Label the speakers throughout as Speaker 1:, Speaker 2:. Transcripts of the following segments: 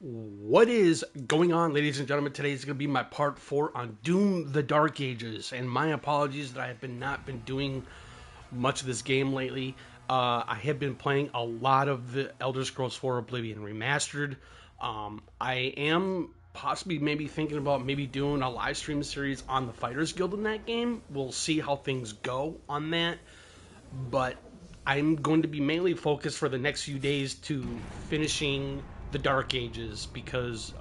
Speaker 1: What is going on, ladies and gentlemen? Today is going to be my part 4 on Doom: The Dark Ages, and my apologies that I have not been doing much of this game lately. I have been playing a lot of the Elder Scrolls 4 Oblivion Remastered. I am possibly maybe thinking about maybe doing a live stream series on the Fighters Guild in that game. We'll see how things go on that, but I'm going to be mainly focused for the next few days to finishing the Dark Ages because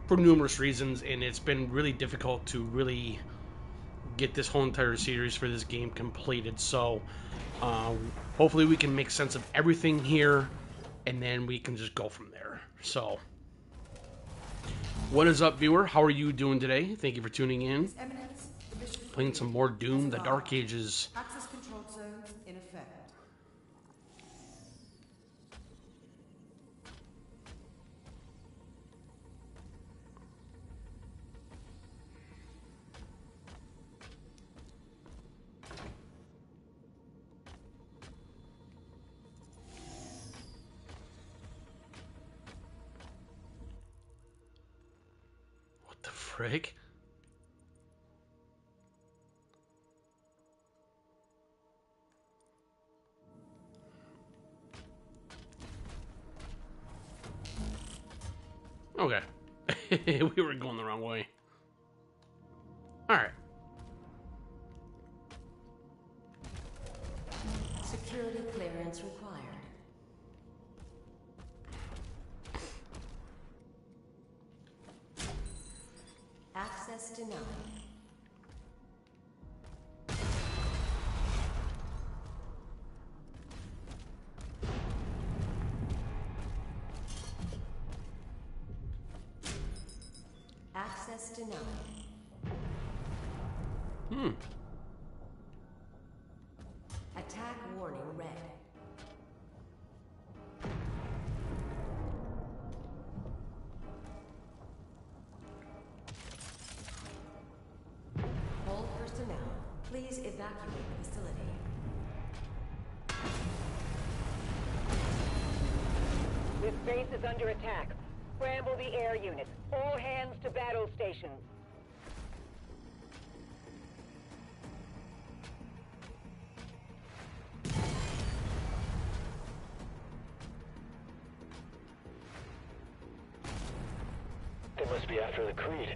Speaker 1: for numerous reasons, and it's been really difficult to really get this whole entire series for this game completed. So hopefully we can make sense of everything here, and then we can just go from there. So what is up, viewer? How are you doing today? Thank you for tuning in. Playing some more Doom: The Dark Ages.
Speaker 2: Access control zones in effect.
Speaker 1: What the frick? Okay. We were going the wrong way. Alright.
Speaker 2: Security clearance required. Access denied. Access denied. Attack warning red. All personnel, please evacuate the facility.
Speaker 3: This base is under attack. Scramble the air units. All hands to battle stations.
Speaker 4: They must be after the Creed.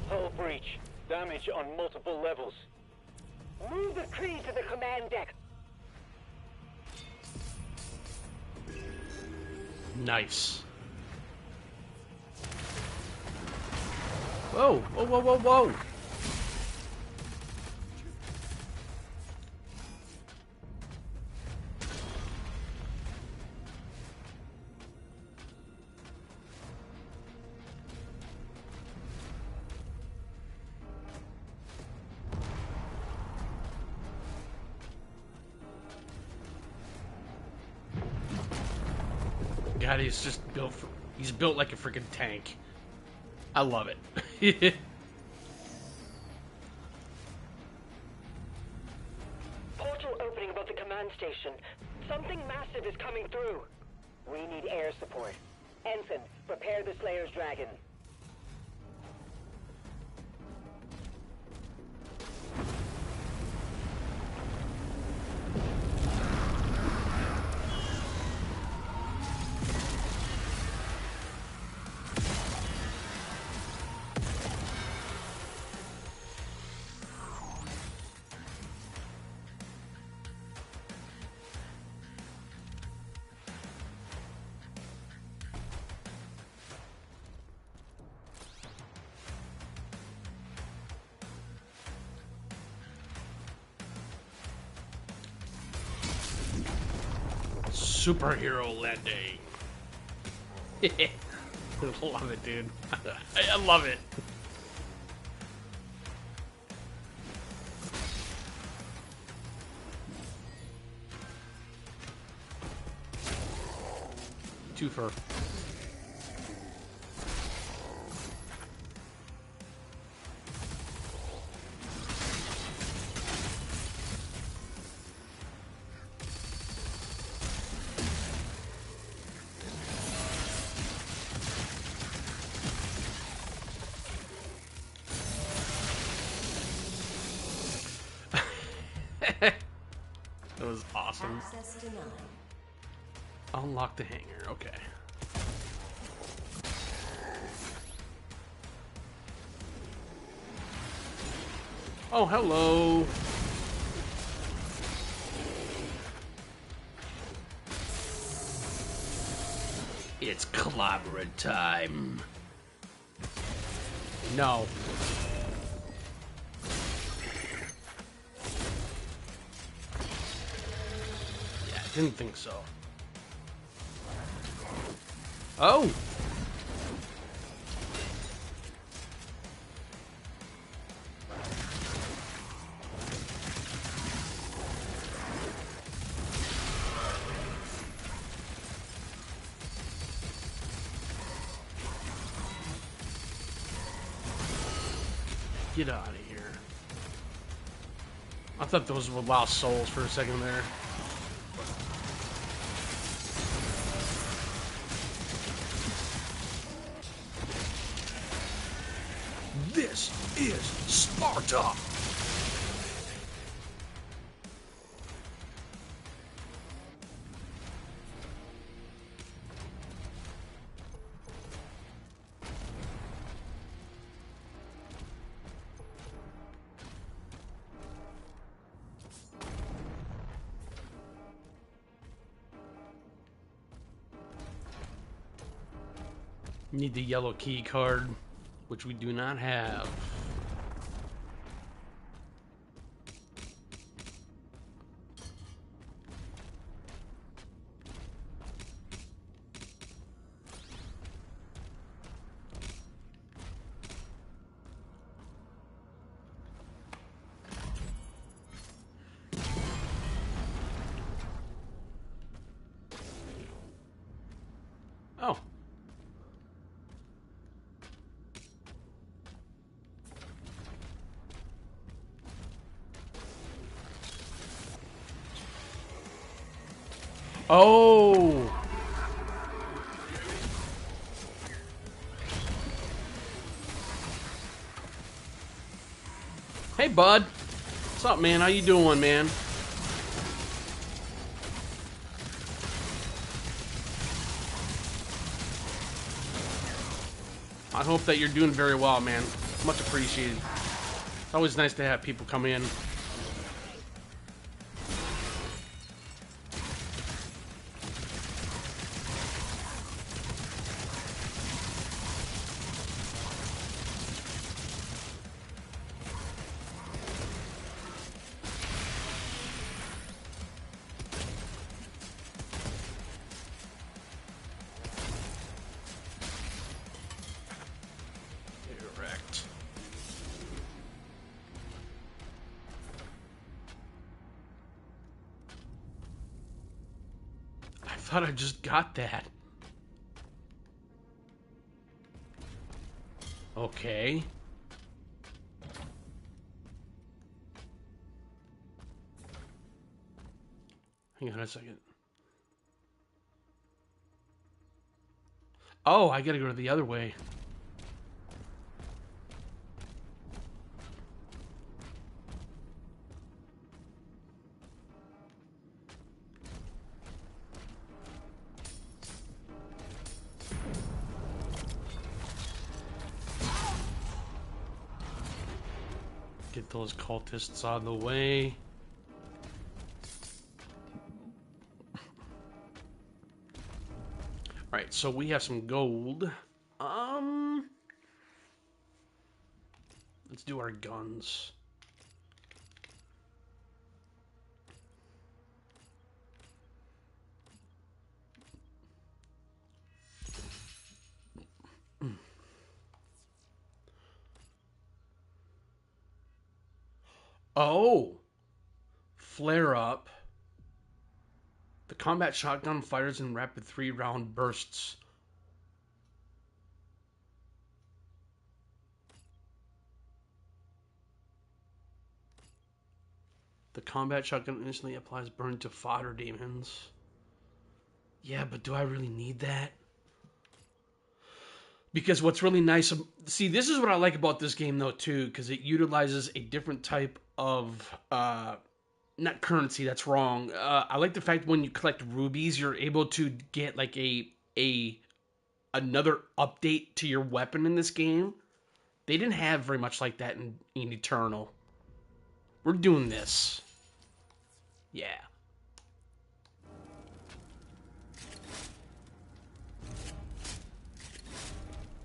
Speaker 3: Hull breach. Damage on multiple levels. Move the Creed to the command deck.
Speaker 1: Nice. Whoa, whoa, whoa, whoa, whoa. God, he's just built. He's built like a freaking tank. I love it.
Speaker 3: Portal opening above the command station. Something massive is coming through. We need air support. Ensign, prepare the Slayer's Dragon.
Speaker 1: Superhero landing. Love it, dude. I love it. Twofer. was awesome.
Speaker 2: Access denied.
Speaker 1: Unlock the hangar. Okay. Oh, hello. It's clobber time. No. Yeah, I didn't think so. Oh! Get out of here. I thought those were lost souls for a second there. This is Sparta! Need the yellow key card, which we do not have. Oh. Oh! Hey, bud. What's up, man? How you doing, man? I hope that you're doing very well, man. Much appreciated. It's always nice to have people come in. Correct. I thought I just got that. Okay. Hang on a second. Oh, I gotta go the other way. Get those cultists out of the way. Alright, so we have some gold. Let's do our guns. Oh! Flare up. The combat shotgun fires in rapid 3-round bursts. The combat shotgun instantly applies burn to fodder demons. Yeah, but do I really need that? Because what's really nice... See, this is what I like about this game, though, too. Because it utilizes a different type of not currency, that's wrong. I like the fact when you collect rubies, you're able to get like a another update to your weapon in this game. They didn't have very much like that in Eternal. We're doing this. Yeah.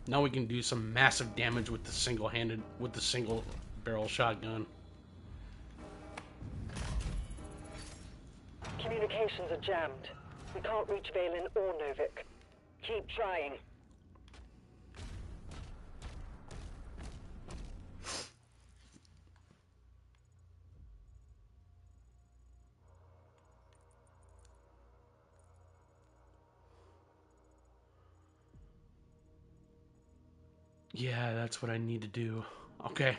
Speaker 1: Now we can do some massive damage with the single barrel shotgun.
Speaker 3: Communications are jammed. We can't reach Valen or Novik. Keep trying.
Speaker 1: Yeah, that's what I need to do. Okay.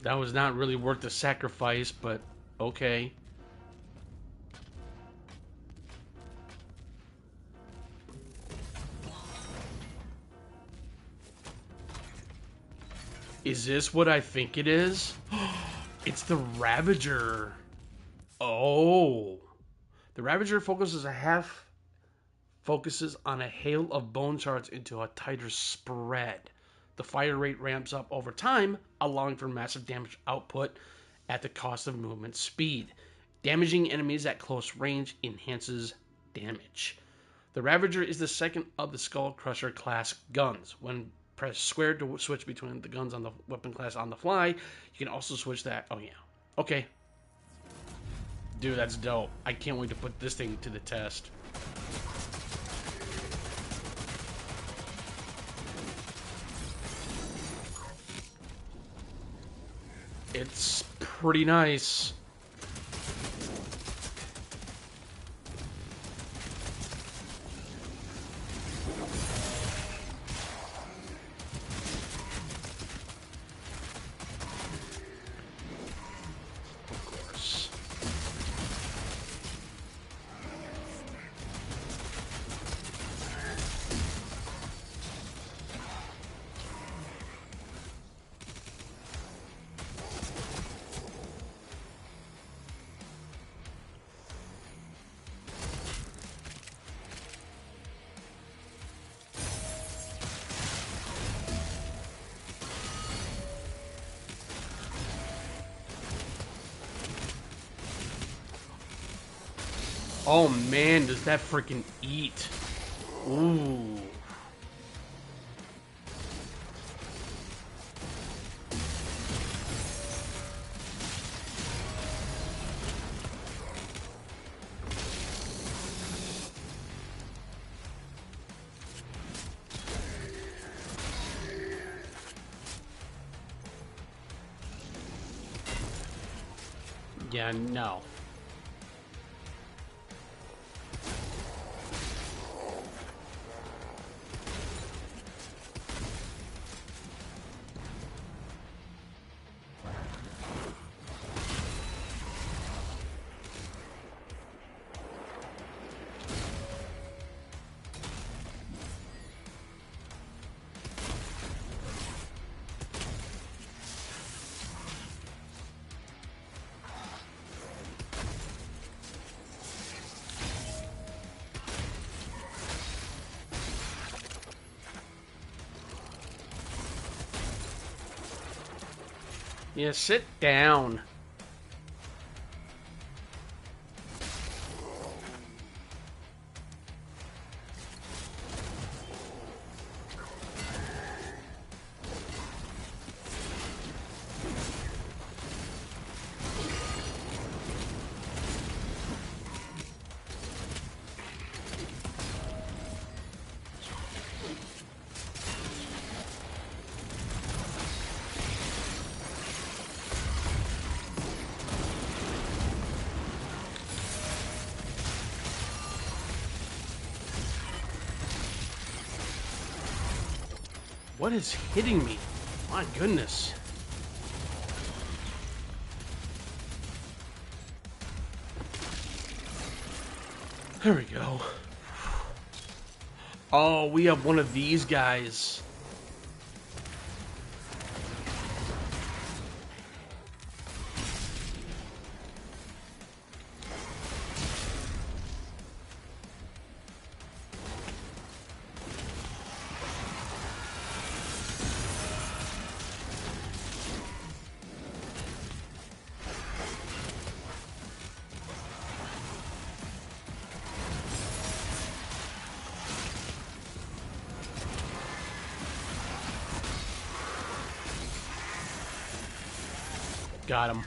Speaker 1: That was not really worth the sacrifice, but okay. Is this what I think it is? It's the Ravager. Oh. The Ravager focuses on a hail of bone shards into a tighter spread. The fire rate ramps up over time, allowing for massive damage output at the cost of movement speed. Damaging enemies at close range enhances damage. The Ravager is the second of the Skull Crusher class guns. When press square to switch between the guns on the weapon class on the fly, you can also switch that. Oh yeah. Okay. Dude, that's dope. I can't wait to put this thing to the test. It's pretty nice. Of course. Oh man, does that freaking eat. Ooh. Yeah, no. Yeah, sit down. What is hitting me? My goodness. There we go. Oh, we have one of these guys. Got him.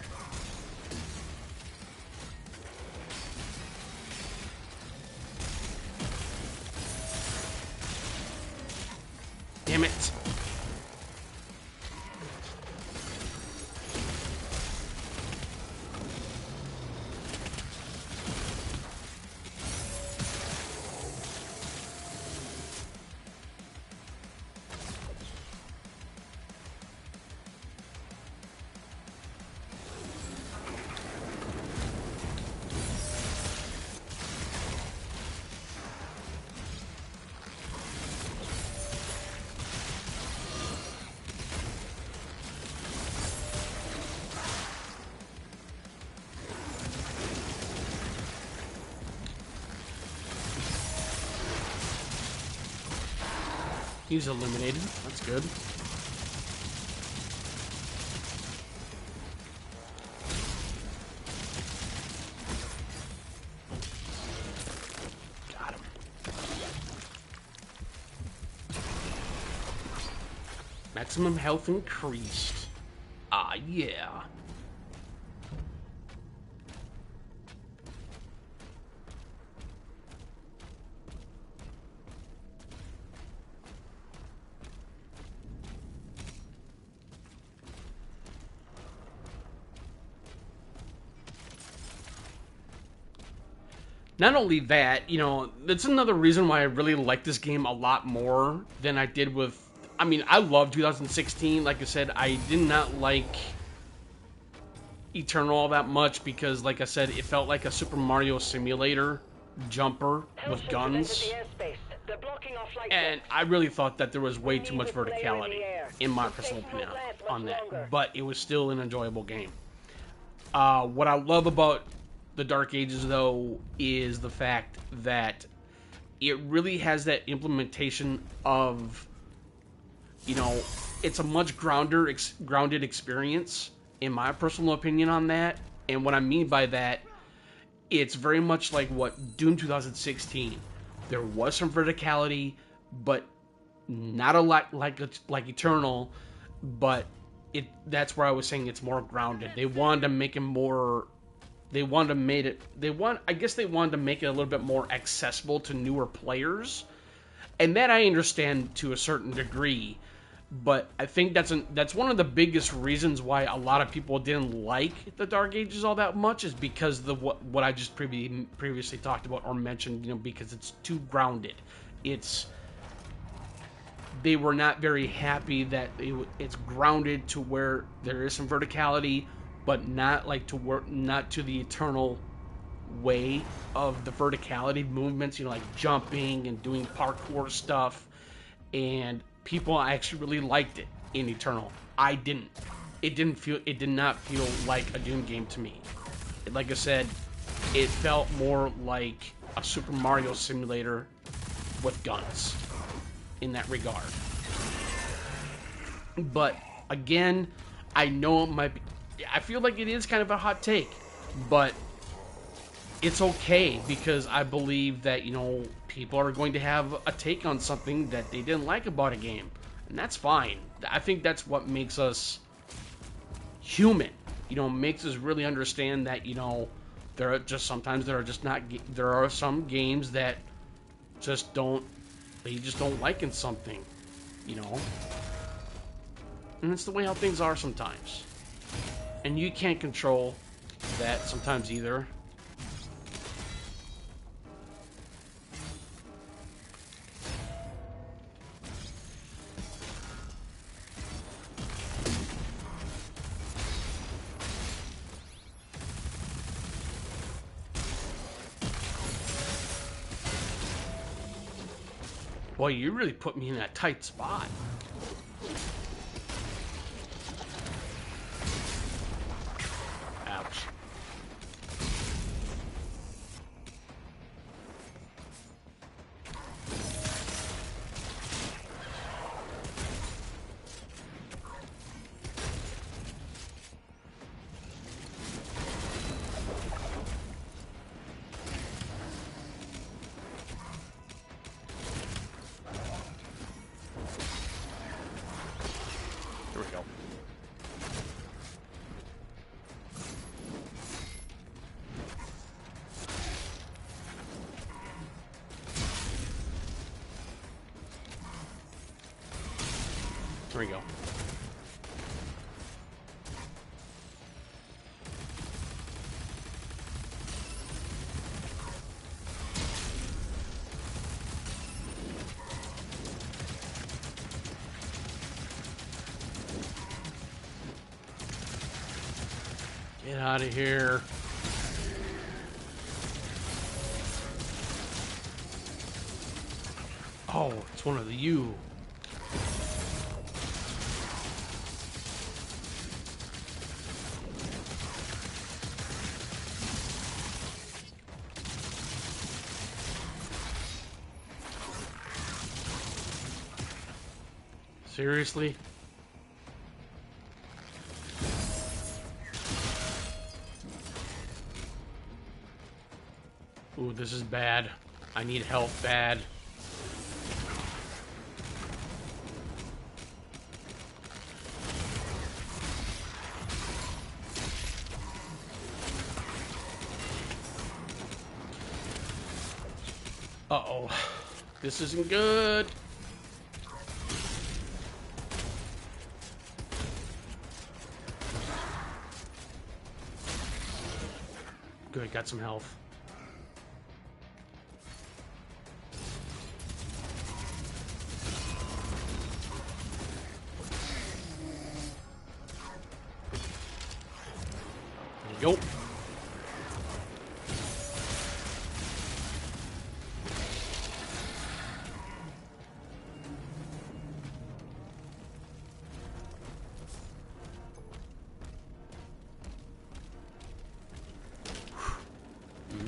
Speaker 1: Damn it. He's eliminated. That's good. Got him. Maximum health increased. Ah, yeah. Not only that, you know, that's another reason why I really like this game a lot more than I did with... I mean, I love 2016. Like I said, I did not like Eternal all that much because, like I said, it felt like a Super Mario Simulator jumper with guns. And I really thought that there was way too much verticality, in my personal opinion, on that. But it was still an enjoyable game. What I love about the Dark Ages, though, is the fact that it really has that implementation of, you know, it's a much grounded experience, in my personal opinion on that. And what I mean by that, it's very much like what Doom 2016. There was some verticality, but not a lot like Eternal, but that's where I was saying it's more grounded. They wanted to make it more... I guess they wanted to make it a little bit more accessible to newer players, and that I understand to a certain degree. But I think that's one of the biggest reasons why a lot of people didn't like the Dark Ages all that much, is because of what I just previously talked about or mentioned. You know, because it's too grounded. They were not very happy that it's grounded to where there is some verticality, but not to the Eternal way of the verticality movements, you know, like jumping and doing parkour stuff. And people actually really liked it in Eternal. I didn't. It did not feel like a Doom game to me. Like I said, it felt more like a Super Mario simulator with guns in that regard. But again, I know it might be... I feel like it is kind of a hot take, but it's okay, because I believe that, you know, people are going to have a take on something that they didn't like about a game, and that's fine. I think that's what makes us human, you know, makes us really understand that, you know, there are some games that you just don't like in something, you know, and it's the way how things are sometimes. And you can't control that sometimes either. Boy, you really put me in that tight spot. Ouch. There we go. There we go. Get out of here. Oh, it's one of the you. Seriously? Ooh, this is bad. I need help bad. Uh-oh. This isn't good. Good, got some health. There you go.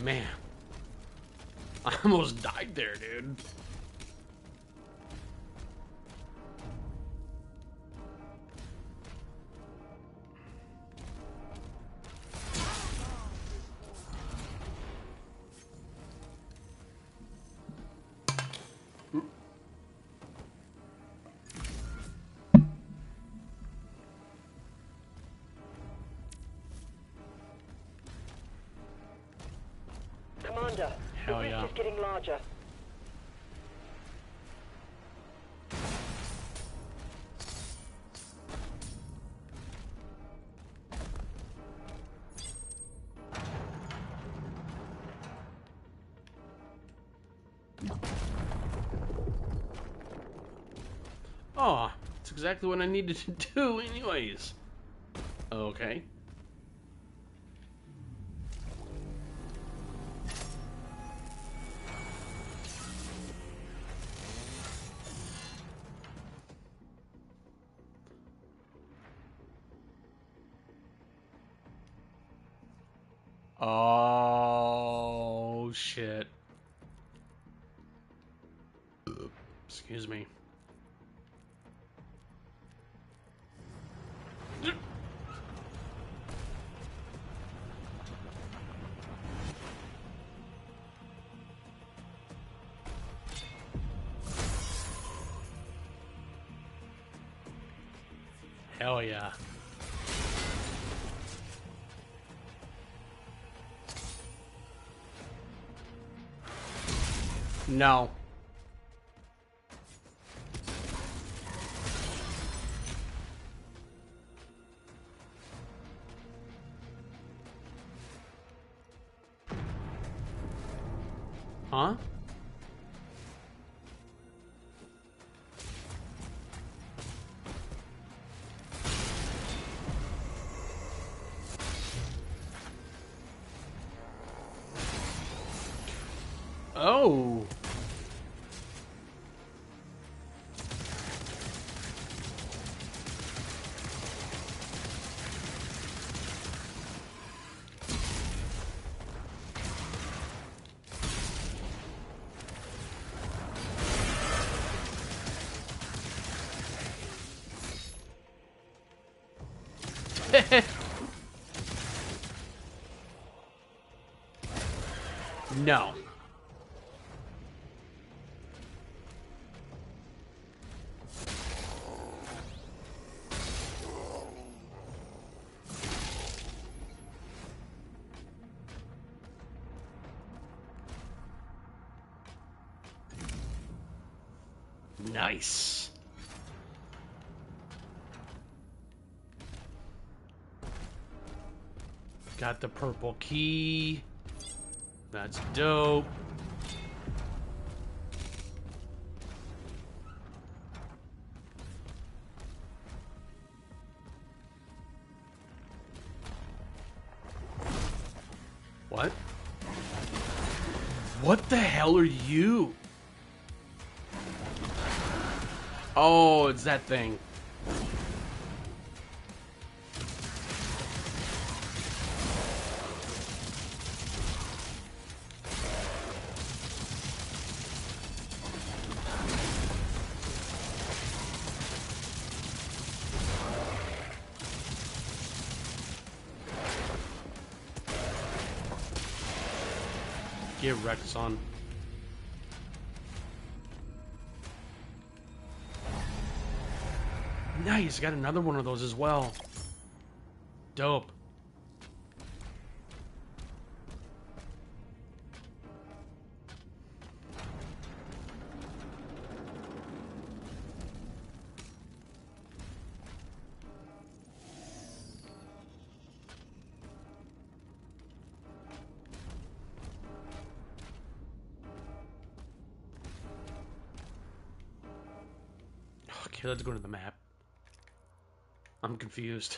Speaker 1: Man, I almost died there, dude.
Speaker 3: Commander,
Speaker 1: Hell
Speaker 3: the
Speaker 1: yeah.
Speaker 3: rift is getting larger.
Speaker 1: Oh, that's exactly what I needed to do anyways. Okay. Oh, shit. Excuse me. Hell yeah. No. Huh? Oh. No. Nice. Got the purple key. That's dope. What? What the hell are you? Oh, it's that thing. Get wrecked, son. Nice, got another one of those as well. Dope. Okay, let's go to the map. I'm confused.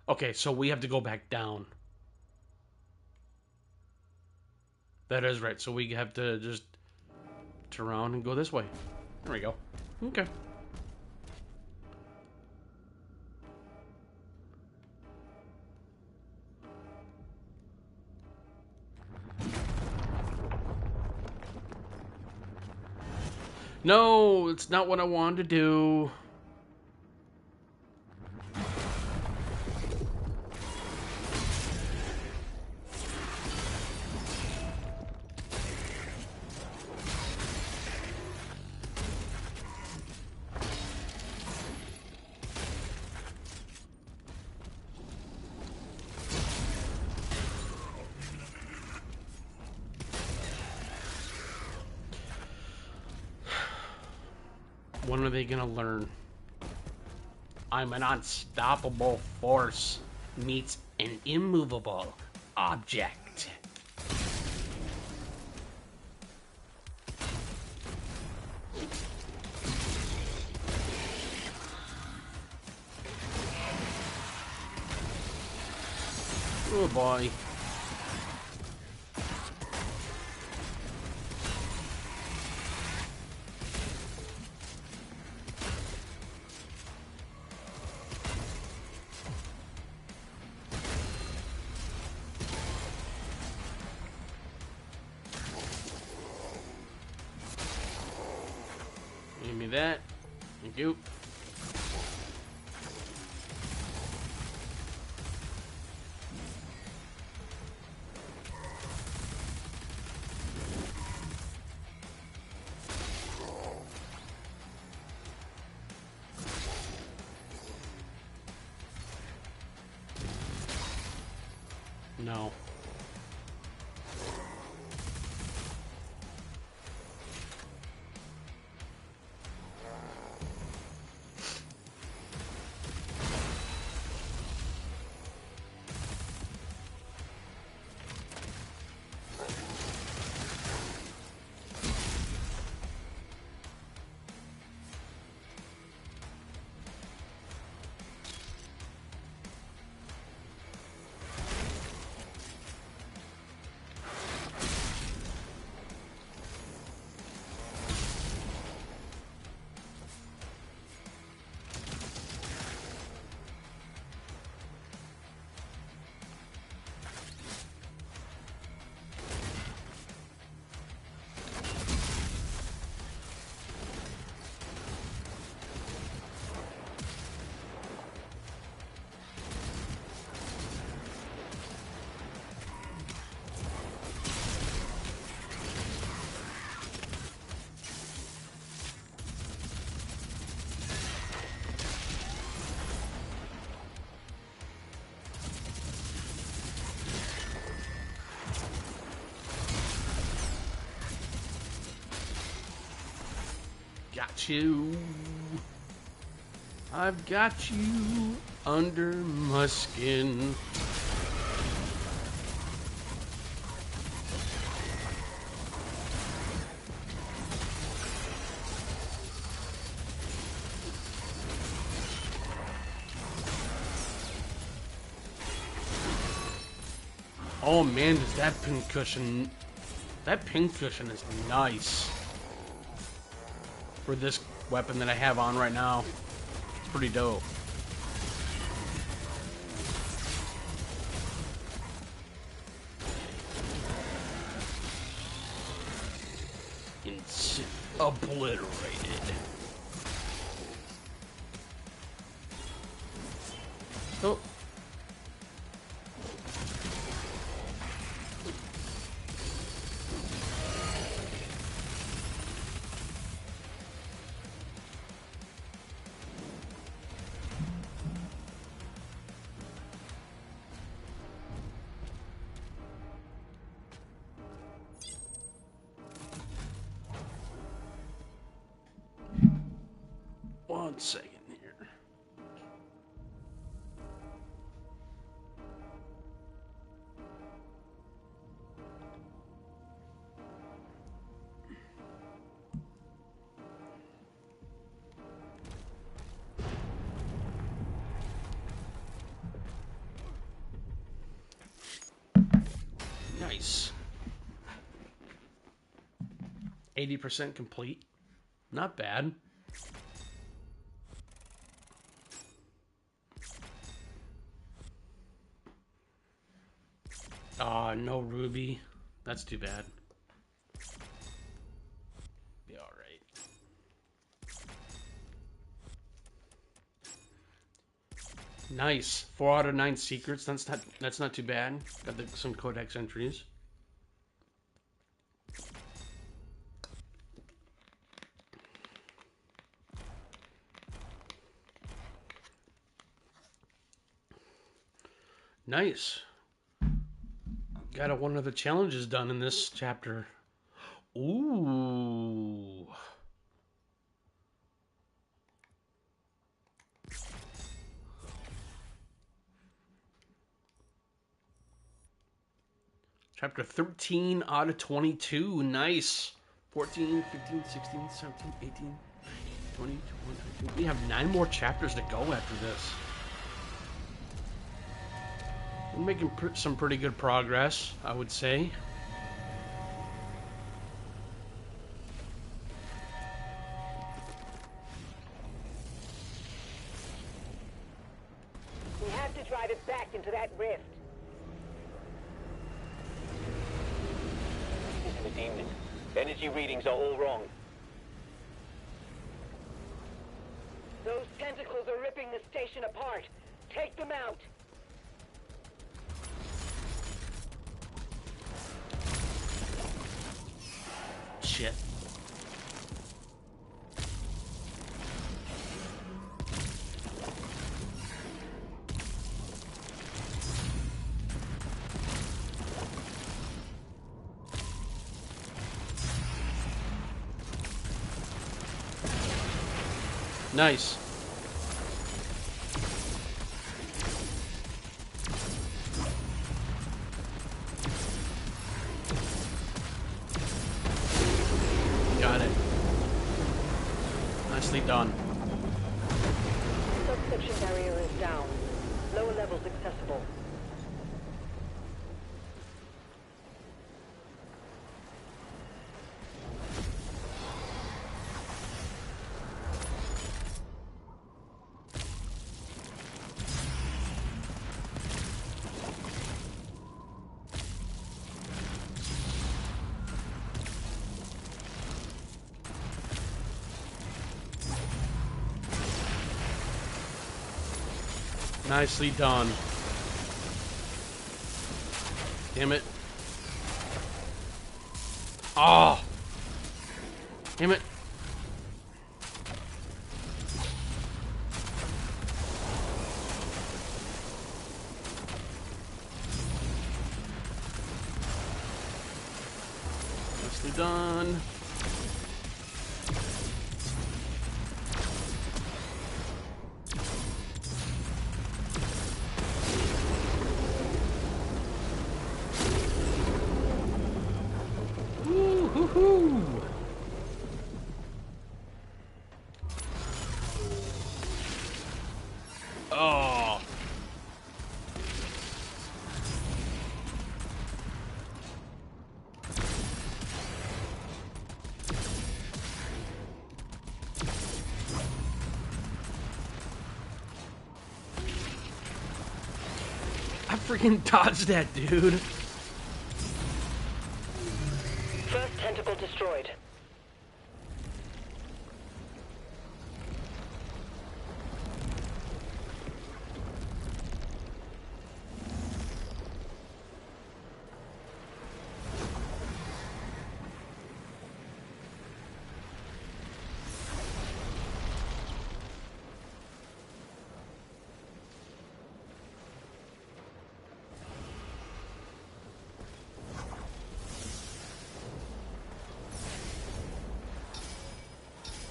Speaker 1: Okay, so we have to go back down. That is right. So we have to just turn around and go this way. There we go. Okay. No, it's not what I wanted to do. When are they gonna learn? I'm an unstoppable force meets an immovable object. Oh boy. Give me that. Thank you. No. got you. I've got you under my skin. Oh man, does that pincushion is nice for this weapon that I have on right now. It's pretty dope. It's obliterated. Oh. One second here. Nice. 80% complete. Not bad. No ruby. That's too bad. Be alright. Nice. 4 out of 9 secrets. That's not too bad. Got some codex entries. Nice. Got one of the challenges done in this chapter. Ooh. Chapter 13 out of 22. Nice. 14, 15, 16, 17, 18, 20, 21, 22. We have 9 more chapters to go after this. We're making some pretty good progress, I would say.
Speaker 3: We have to drive it back into that rift.
Speaker 4: This is the demon. Energy readings are all wrong.
Speaker 3: Those tentacles are ripping the station apart. Take them out.
Speaker 1: Shit. Nice. Got it. Nicely done.
Speaker 3: Subsection barrier is down. Lower levels accessible.
Speaker 1: Nicely done. Damn it. Oh! Damn it. Nicely done. Woohoo! Oh. I freaking dodged that, dude.
Speaker 3: First tentacle destroyed.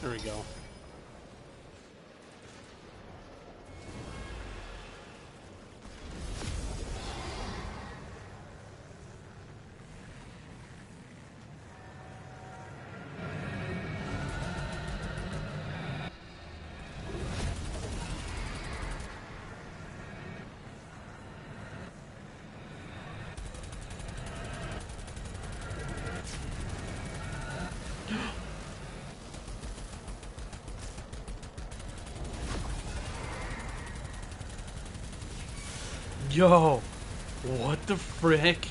Speaker 1: There we go. Yo, what the frick?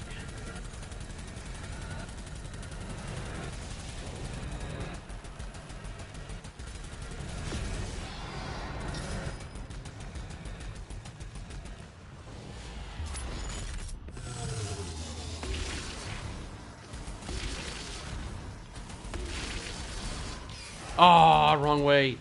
Speaker 1: Ah, wrong way.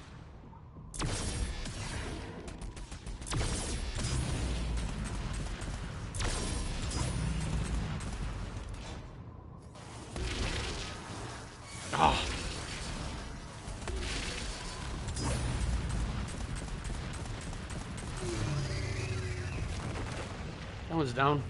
Speaker 1: Ah. That one's down.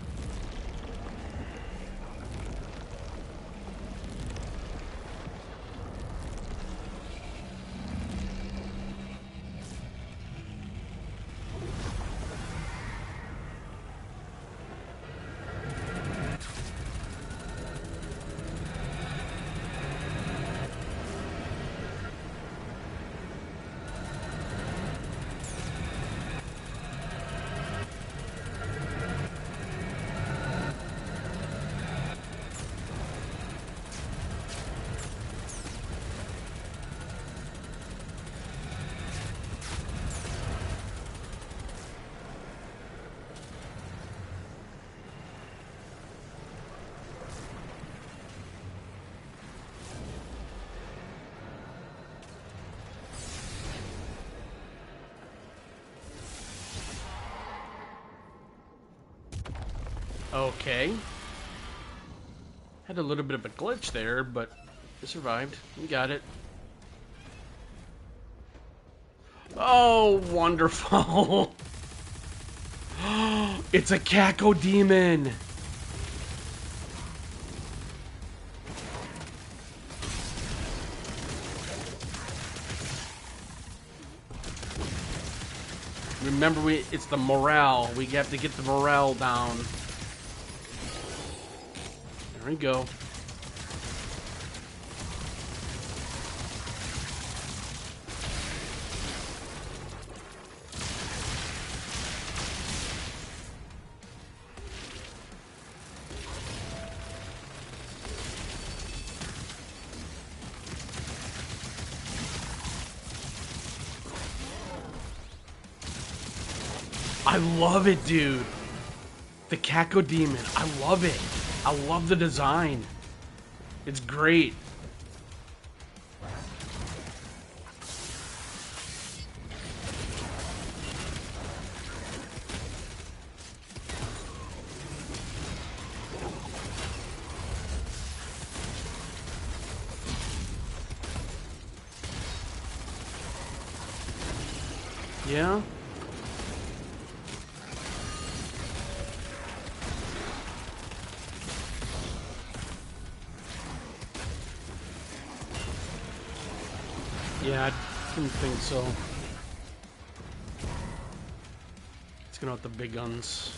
Speaker 1: Okay. Had a little bit of a glitch there, but it survived. We got it. Oh, wonderful. It's a Cacodemon. Remember, it's the morale. We have to get the morale down. There we go. I love it, dude. The Cacodemon. I love it. I love the design. It's great. Yeah? Yeah, I didn't think so. Let's get out the big guns.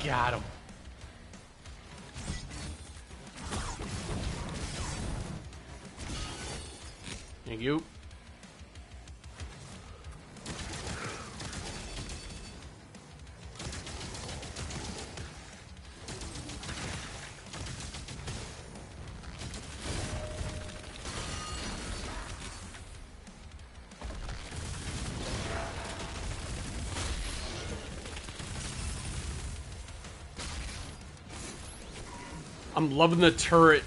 Speaker 1: Got him. Thank you. I'm loving the turret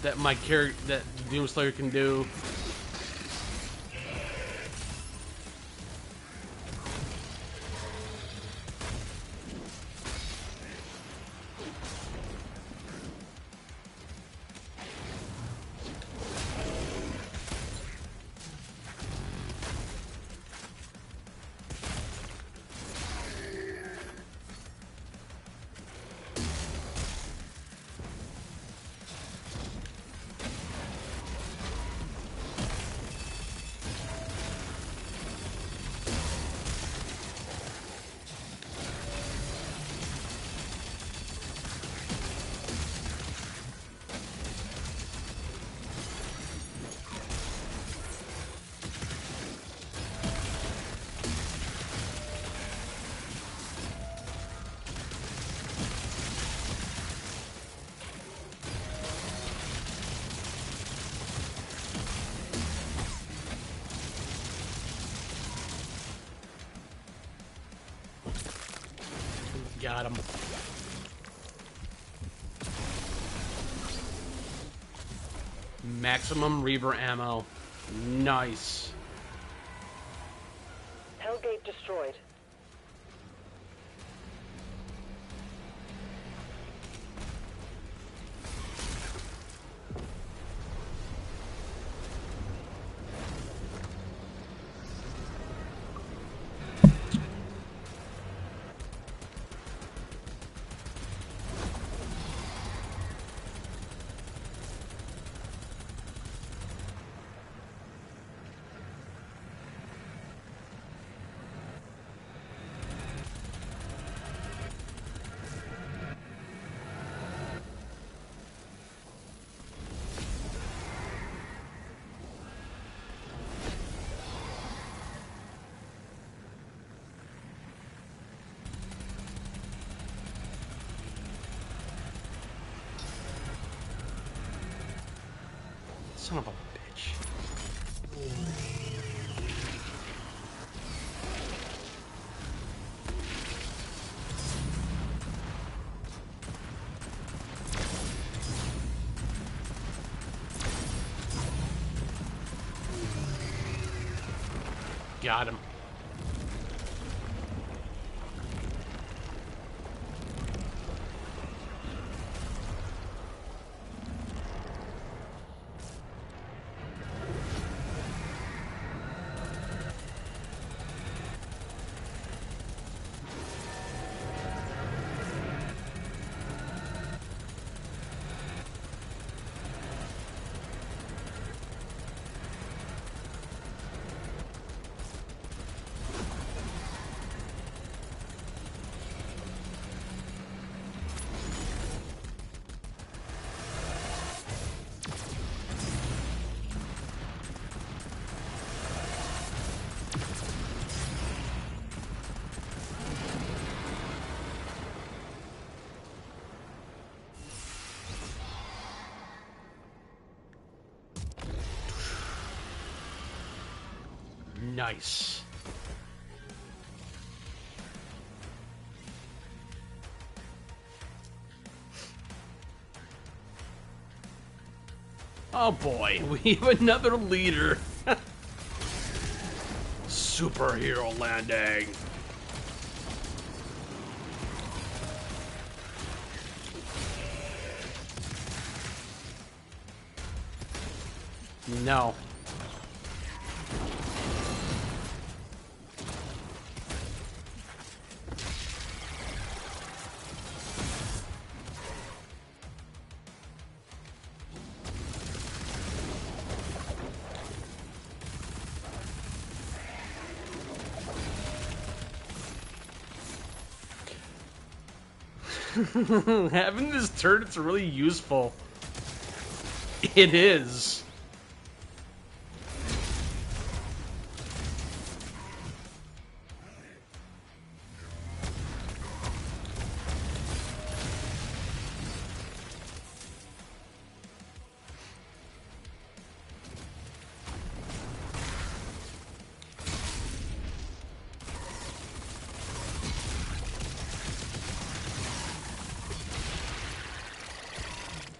Speaker 1: that my character, that Doomslayer can do. Got him. Maximum Reaver ammo. Nice.
Speaker 3: Hellgate destroyed.
Speaker 1: Son of a bitch. Got him. Nice. Oh boy, we have another leader. Superhero landing. No. Having this turret's really useful. It is.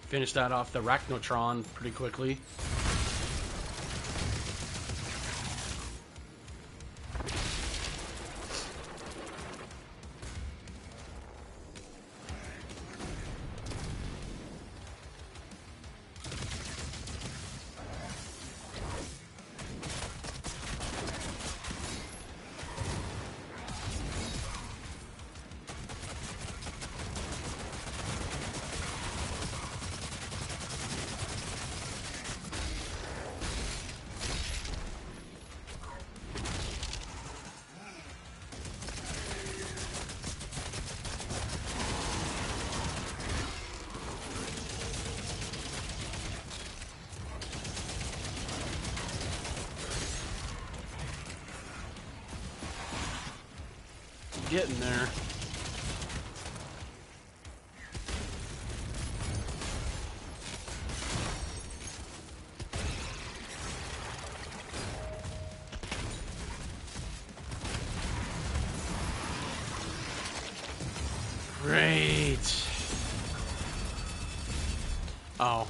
Speaker 1: Finish that off the Arachnotron pretty quickly. Getting there. Great. Oh.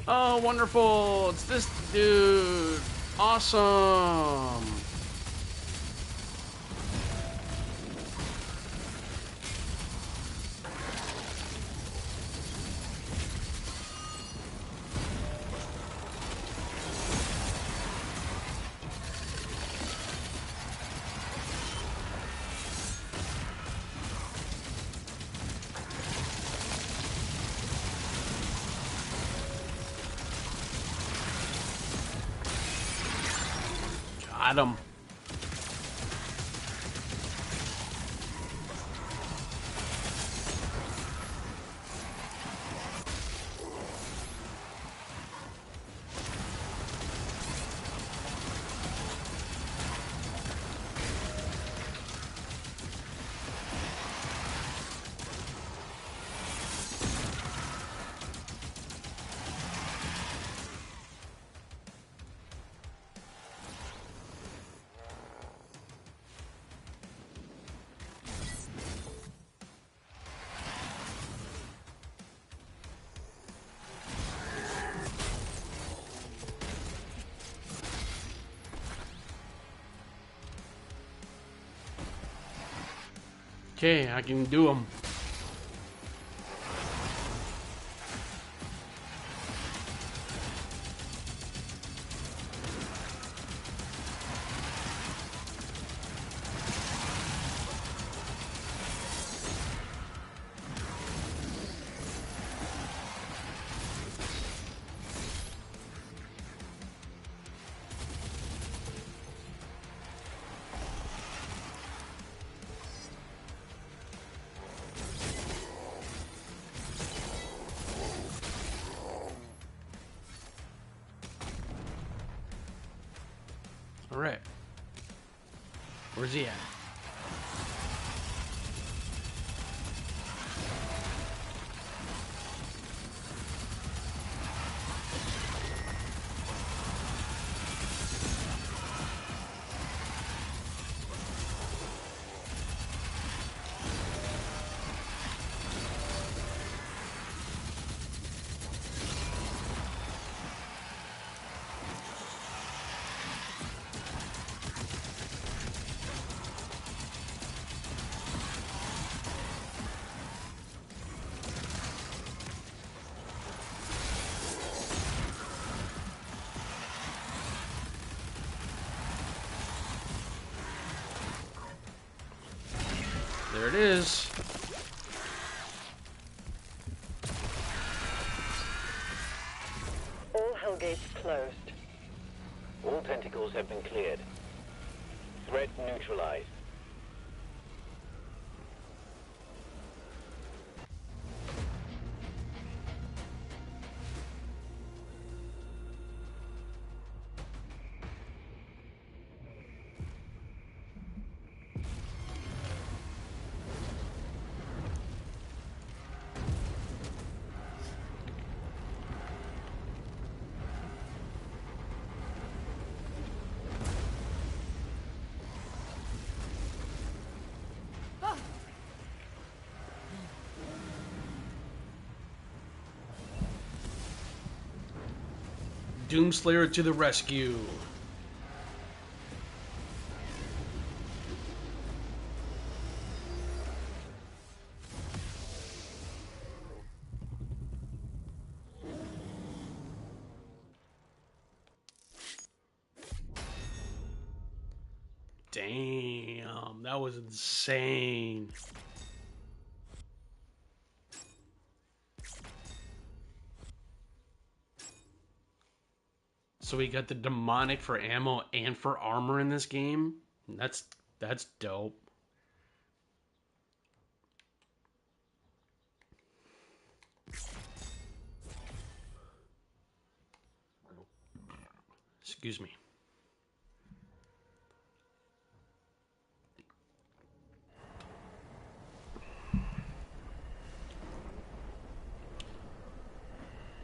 Speaker 1: Oh, wonderful. It's this dude. Awesome. Got him. Okay, I can do them. All right. Where's he at? There it is.
Speaker 3: All Hellgates closed.
Speaker 4: All tentacles have been cleared. Threat neutralized.
Speaker 1: Doomslayer to the rescue. Damn, that was insane. So we got the demonic for ammo and for armor in this game. That's dope. Excuse me.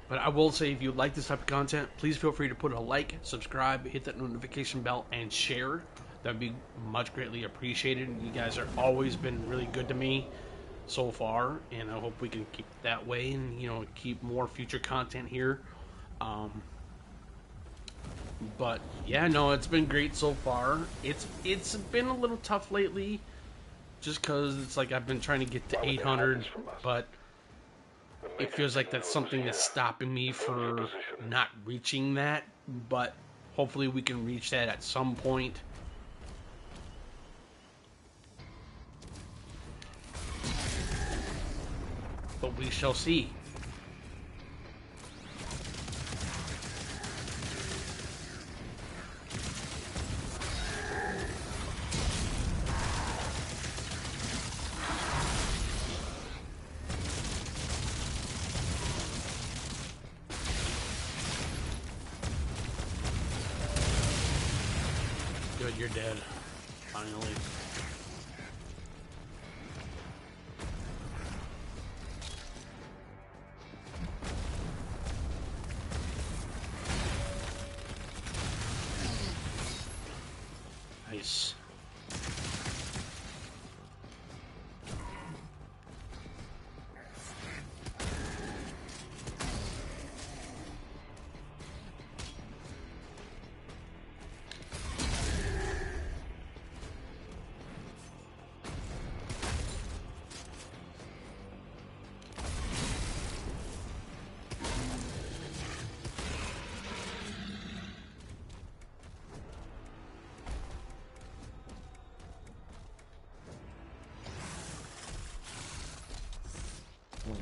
Speaker 1: But I will say, if you like this type of content, please feel free to put a like, subscribe, hit that notification bell, and share. That would be much greatly appreciated. You guys have always been really good to me so far, and I hope we can keep it that way and, you know, keep more future content here. But yeah, no, it's been great so far. It's been a little tough lately, just because it's like I've been trying to get to 800, but it feels like that's something that's stopping me for not reaching that. But hopefully we can reach that at some point. But we shall see. Good, you're dead. Finally. Nice.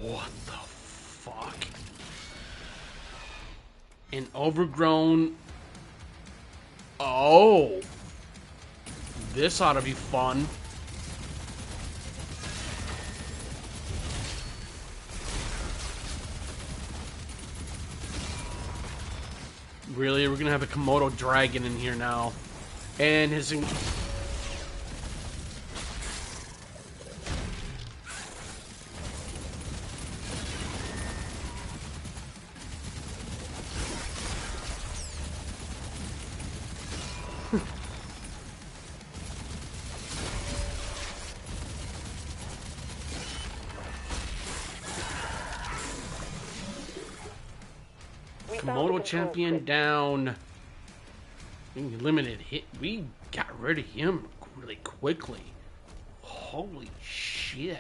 Speaker 1: What the fuck? An overgrown... Oh! This ought to be fun. Really? We're gonna have a Komodo dragon in here now. And his... Komodo champion down. Limited hit. We got rid of him really quickly. Holy shit.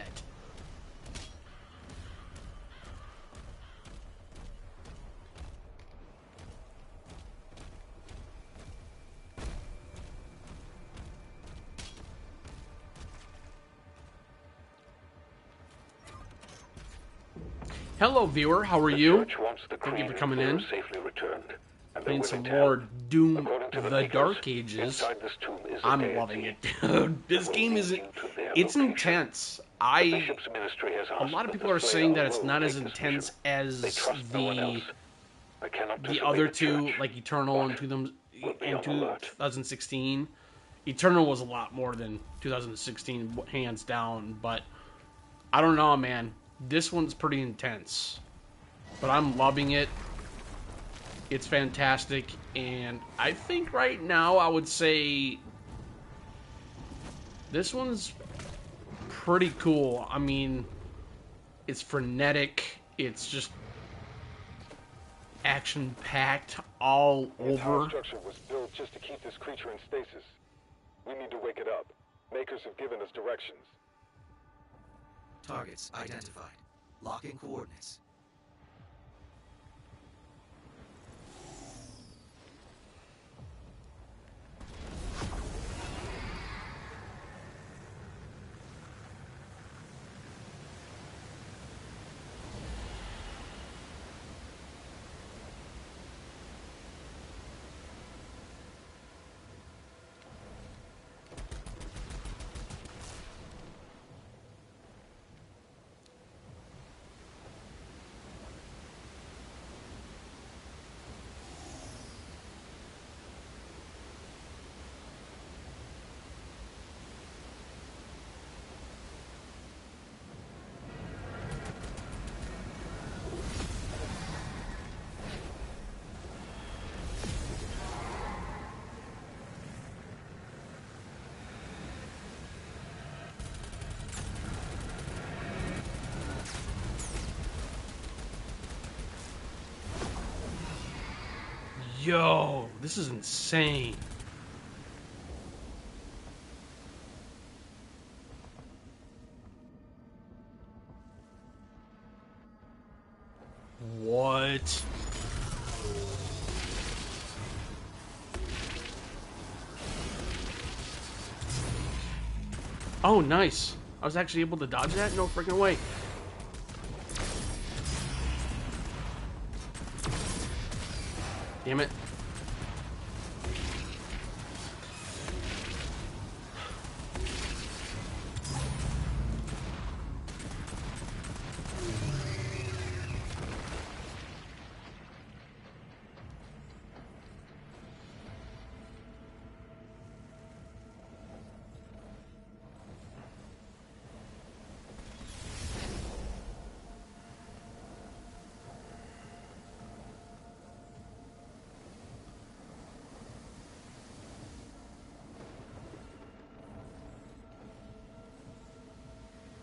Speaker 1: Hello, viewer. How are
Speaker 4: The
Speaker 1: you?
Speaker 4: Church wants the
Speaker 1: Thank you for
Speaker 4: Queen
Speaker 1: coming
Speaker 4: and
Speaker 1: in.
Speaker 4: Clara safely returned, and they're
Speaker 1: Playing
Speaker 4: willing
Speaker 1: some
Speaker 4: to
Speaker 1: more
Speaker 4: help.
Speaker 1: Doom
Speaker 4: According to
Speaker 1: the
Speaker 4: Makers,
Speaker 1: Dark Ages.
Speaker 4: inside this tomb is a
Speaker 1: I'm
Speaker 4: deity
Speaker 1: loving it, dude. This
Speaker 4: that will
Speaker 1: game
Speaker 4: lead
Speaker 1: is
Speaker 4: you to their
Speaker 1: it's
Speaker 4: location.
Speaker 1: intense.
Speaker 4: The Bishop's ministry has
Speaker 1: A
Speaker 4: asked
Speaker 1: lot of
Speaker 4: that
Speaker 1: people
Speaker 4: the
Speaker 1: are
Speaker 4: Slayer
Speaker 1: saying that it's
Speaker 4: alone
Speaker 1: not as
Speaker 4: take this
Speaker 1: intense
Speaker 4: mission. They
Speaker 1: as
Speaker 4: trust no one else. I cannot
Speaker 1: the
Speaker 4: disobey
Speaker 1: other
Speaker 4: the
Speaker 1: two,
Speaker 4: Church,
Speaker 1: like Eternal and
Speaker 4: we'll be on alert.
Speaker 1: 2016. Eternal was a lot more than 2016, hands down. But I don't know, man. This one's pretty intense, but I'm loving it. It's fantastic, and I think right now I would say this one's pretty cool. I mean, it's frenetic. It's just action-packed all
Speaker 5: The entire
Speaker 1: over.
Speaker 5: structure was built just to keep this creature in stasis. We need to wake it up. Makers have given us directions.
Speaker 6: Targets identified. Locking coordinates.
Speaker 1: Yo, this is insane. What? Oh, nice. I was actually able to dodge that? No freaking way. Damn it.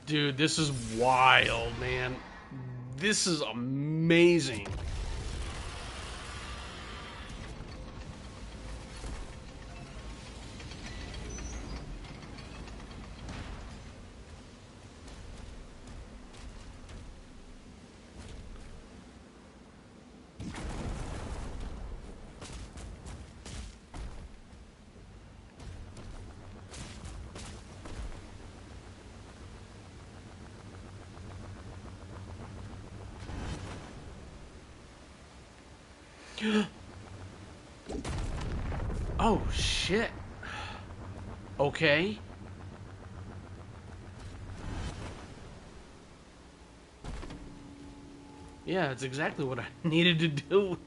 Speaker 1: Dude, this is wild, man. This is amazing. Oh, shit. Okay. Yeah, it's exactly what I needed to do.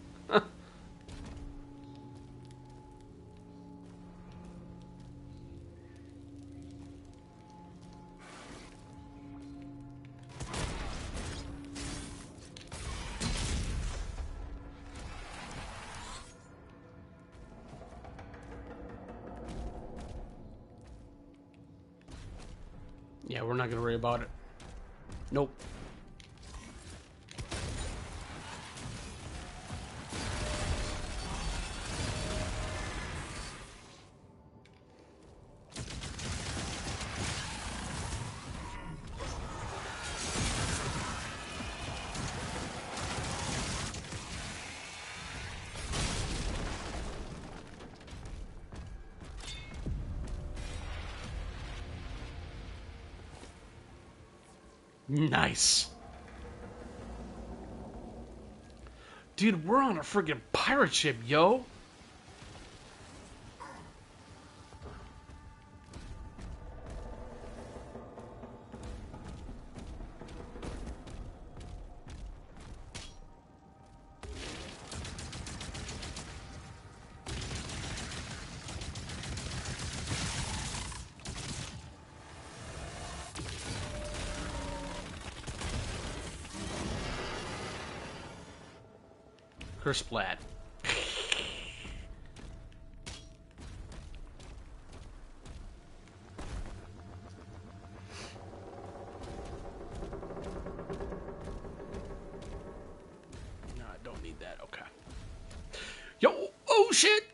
Speaker 1: Yeah, we're not gonna worry about it. Nope. Nice. Dude, we're on a friggin' pirate ship, yo. Kersplat. No, I don't need that. Okay. Yo, oh shit!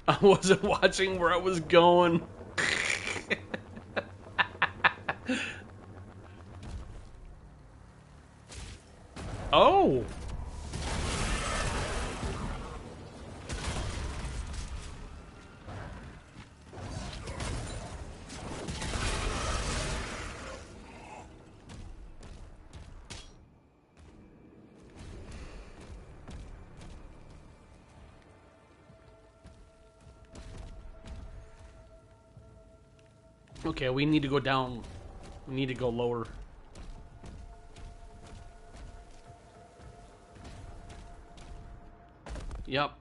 Speaker 1: I wasn't watching where I was going. Oh! Okay, we need to go down. We need to go lower. Yep.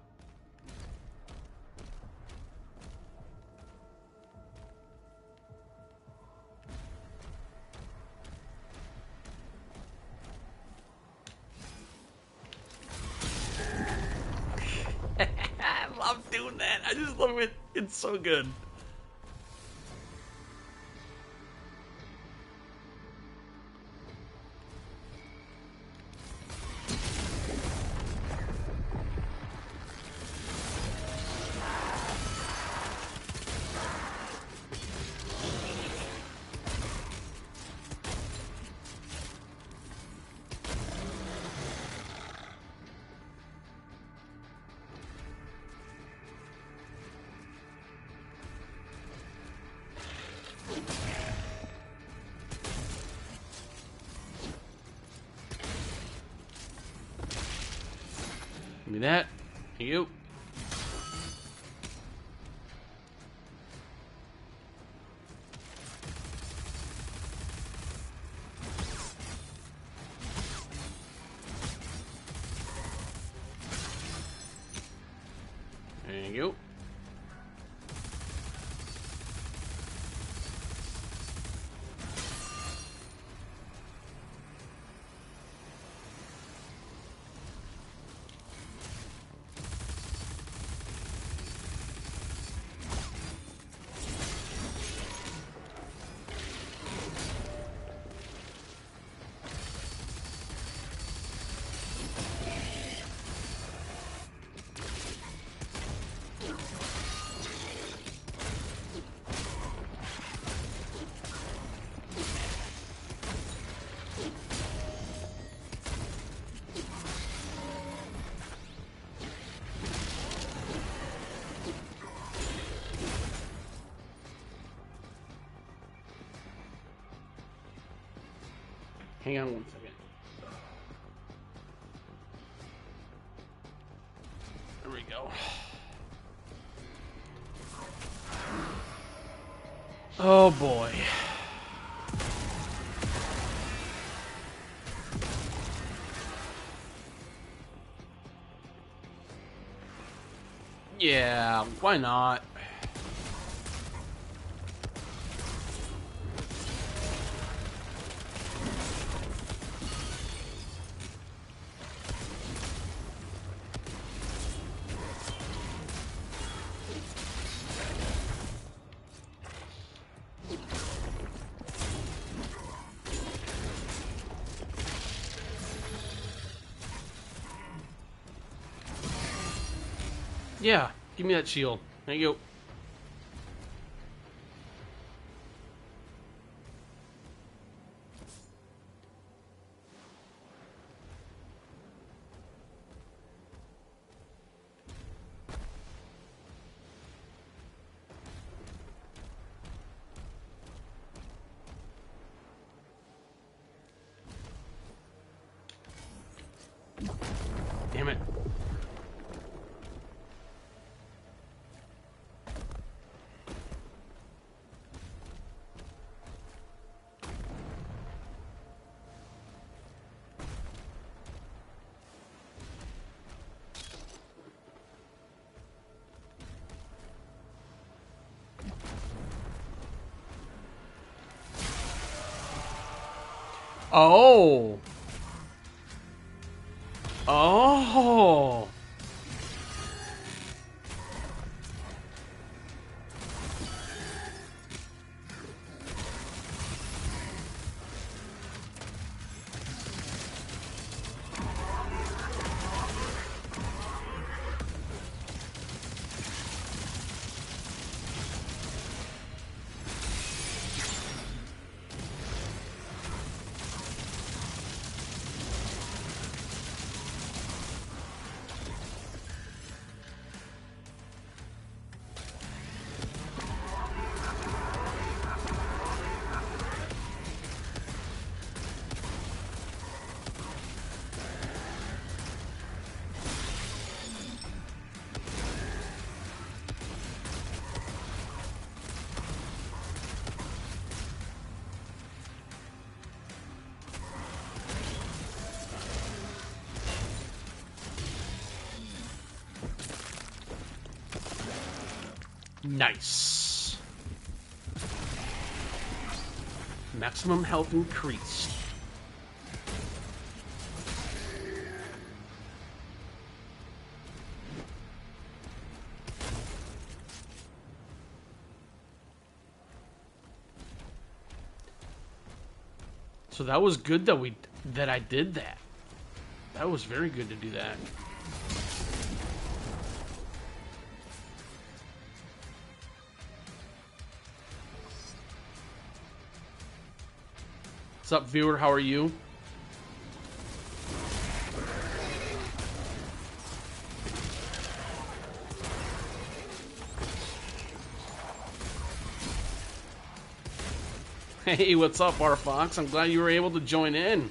Speaker 1: I love doing that. I just love it. It's so good. Give me that. Thank you. There you go. Hang on one second. There we go. Oh boy. Yeah, why not? Yeah, give me that shield. There you go. Oh. Oh. Nice. Maximum health increased. So that was good that I did that. That was very good to do that. What's up, viewer? How are you? Hey, what's up, R Fox? I'm glad you were able to join in.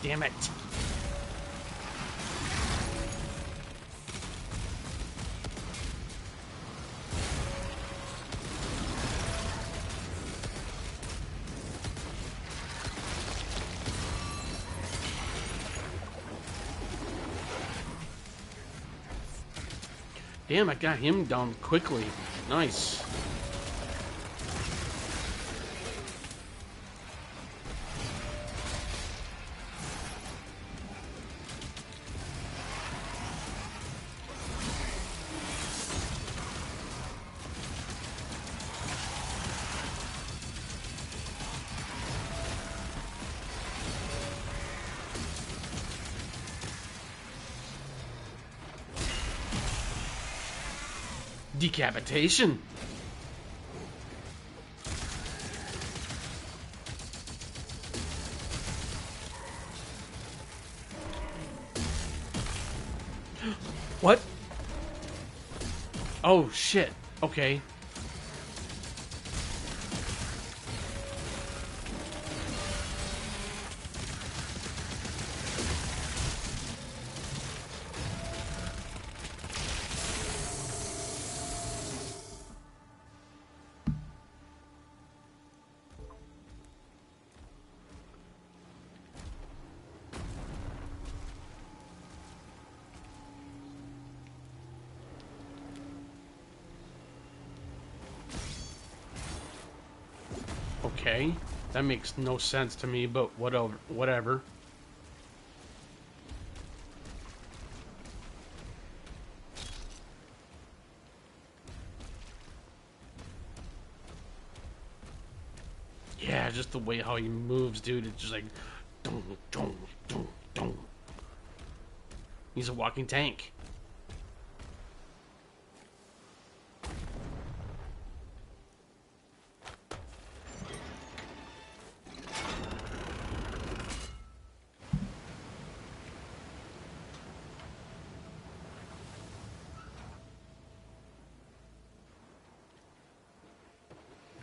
Speaker 1: Damn it. Damn, I got him down quickly. Nice. Decapitation. What? Oh shit. Okay. Okay, that makes no sense to me, but whatever. Yeah, just the way how he moves, dude. It's just like, dong, dong, dong, dong. He's a walking tank.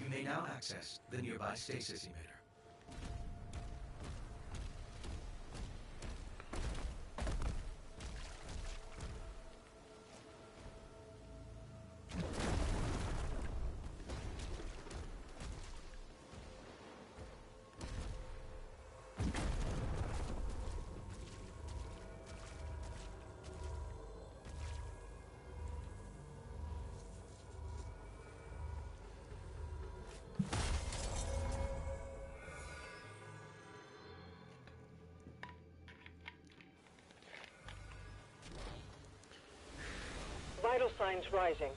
Speaker 6: You may now access the nearby stasis emitter.
Speaker 3: Vital signs rising.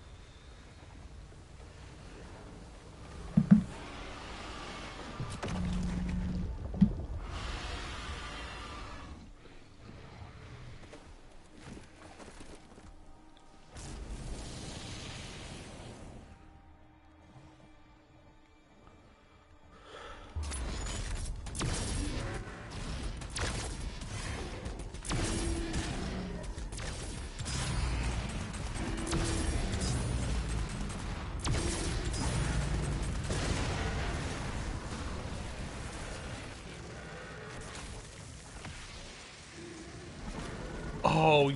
Speaker 1: Oh,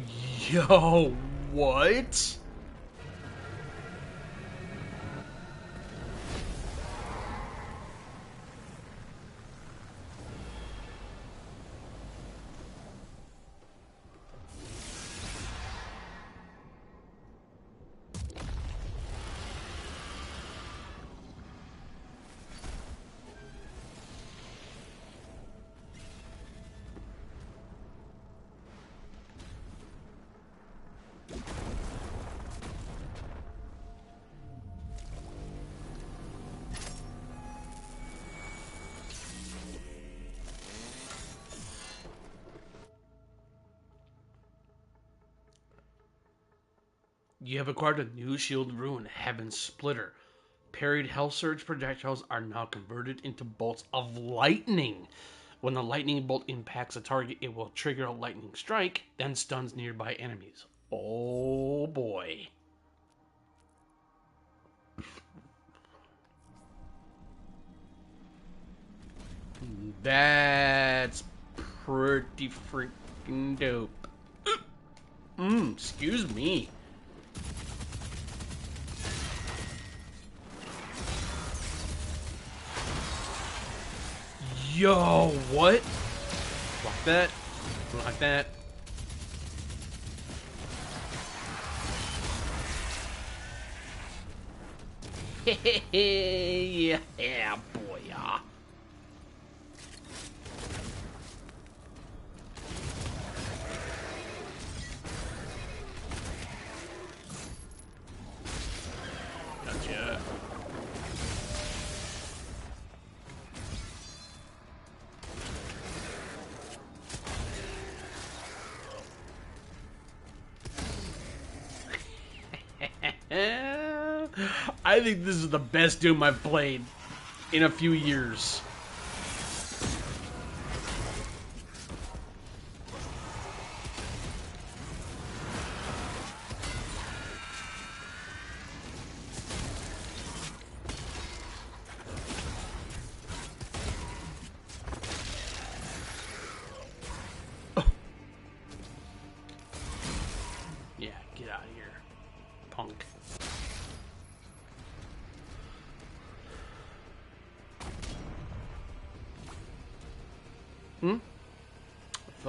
Speaker 1: yo, what? You have acquired a new shield rune, Heaven Splitter. Parried Hell Surge projectiles are now converted into bolts of lightning. When the lightning bolt impacts a target, it will trigger a lightning strike, then stuns nearby enemies. Oh boy. That's pretty freaking dope. Excuse me. Yo, what? Like that. Like that. Yeah, boy. Gotcha. I think this is the best Doom I've played in a few years. Yeah, get out of here, punk.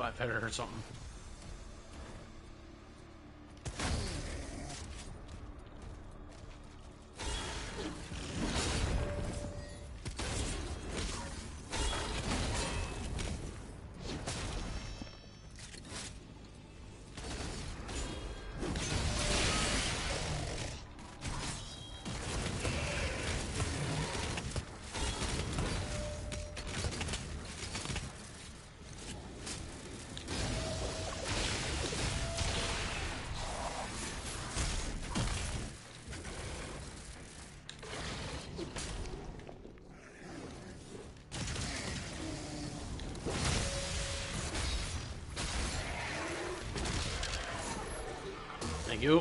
Speaker 1: I thought I heard something. Thank you.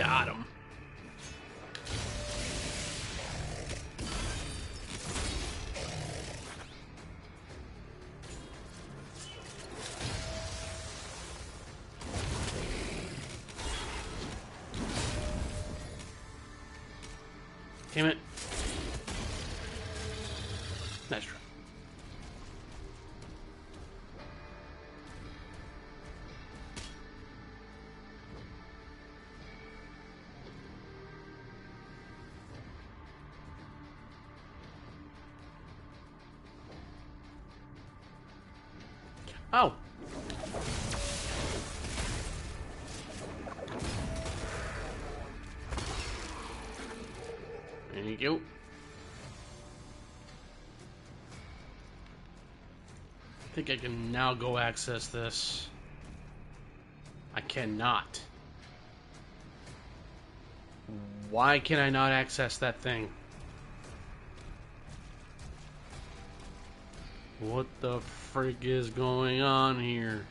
Speaker 1: Got him. Damn it. Nice try. Oh. There you go. I think I can now go access this. I cannot. Why can I not access that thing? What the frick is going on here?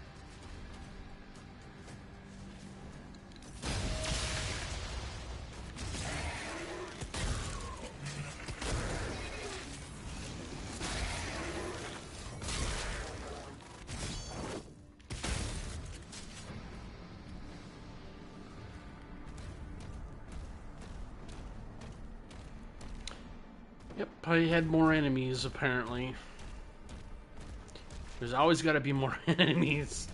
Speaker 1: Yep, I had more enemies apparently. There's always got to be more enemies.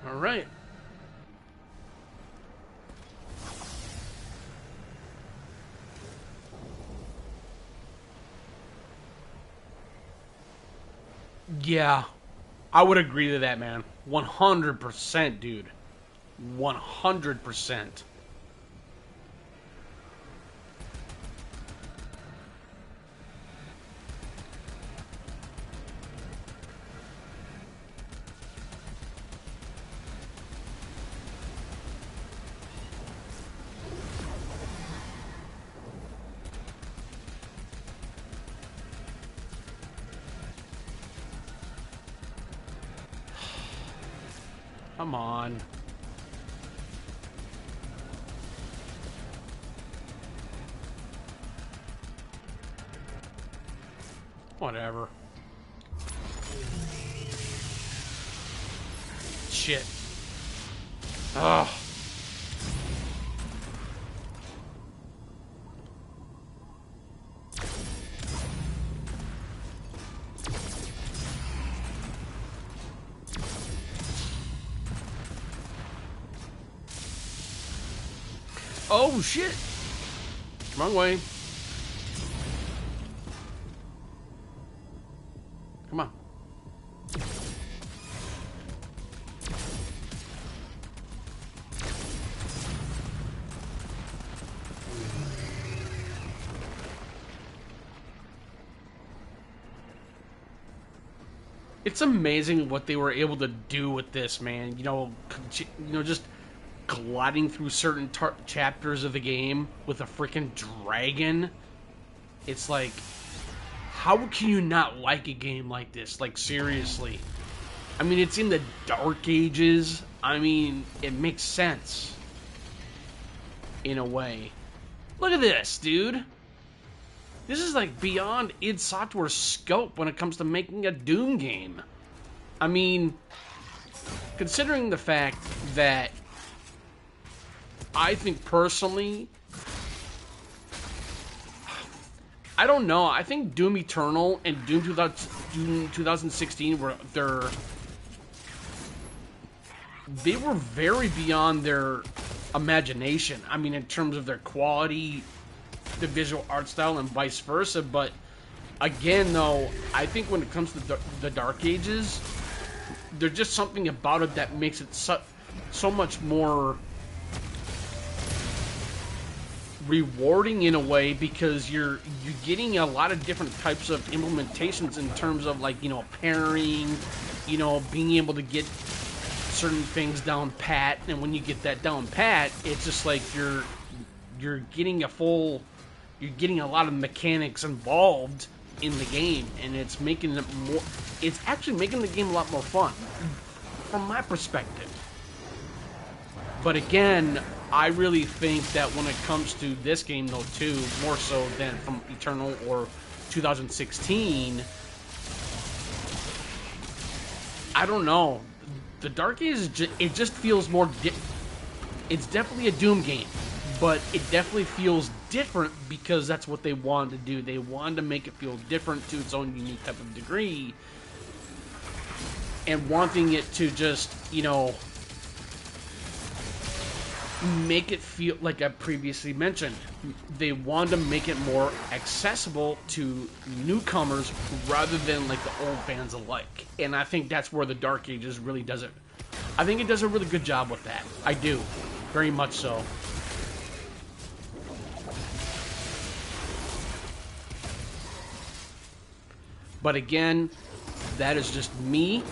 Speaker 1: All right. Yeah, I would agree to that, man. 100%, dude. 100%. Come on. Whatever. Shit. Ugh. Oh shit! Wrong way. Come on. It's amazing what they were able to do with this, man. You know, just gliding through certain chapters of the game with a freaking dragon. It's like, how can you not like a game like this? Like, seriously. I mean, it's in the Dark Ages. I mean, it makes sense. In a way. Look at this, dude. This is like beyond id Software's scope when it comes to making a Doom game. I mean, considering the fact that I think personally, I don't know. I think Doom Eternal and Doom 2016 they were very beyond their imagination. I mean, in terms of their quality, the visual art style, and vice versa. But again, though, I think when it comes to the Dark Ages, there's just something about it that makes it so much more rewarding in a way, because you're getting a lot of different types of implementations in terms of, like, you know, pairing, you know, being able to get certain things down pat. And when you get that down pat, it's just like you're getting you're getting a lot of mechanics involved in the game, and it's actually making the game a lot more fun from my perspective. But again, I really think that when it comes to this game, though, too, more so than from Eternal or 2016, I don't know. The Dark Ages, it just feels more... It's definitely a Doom game, but it definitely feels different because that's what they wanted to do. They wanted to make it feel different to its own unique type of degree, and wanting it to just, you know, make it feel, like I previously mentioned, they wanted to make it more accessible to newcomers rather than like the old fans alike. And I think that's where the Dark Ages really does it. I think it does a really good job with that. I do. Very much so. But again, that is just me.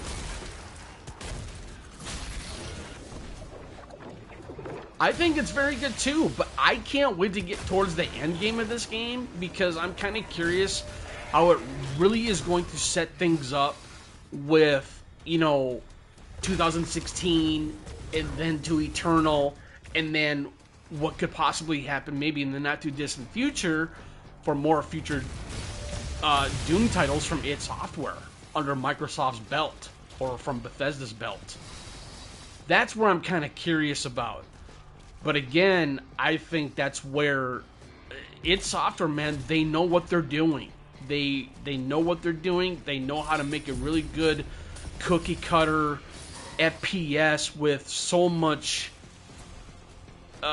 Speaker 1: I think it's very good too, but I can't wait to get towards the end game of this game, because I'm kind of curious how it really is going to set things up with, you know, 2016 and then to Eternal, and then what could possibly happen maybe in the not too distant future for more future Doom titles from id Software under Microsoft's belt, or from Bethesda's belt. That's where I'm kind of curious about. But again, I think that's where id Software, man, they know what they're doing. They know what they're doing. They know how to make a really good cookie cutter FPS with so much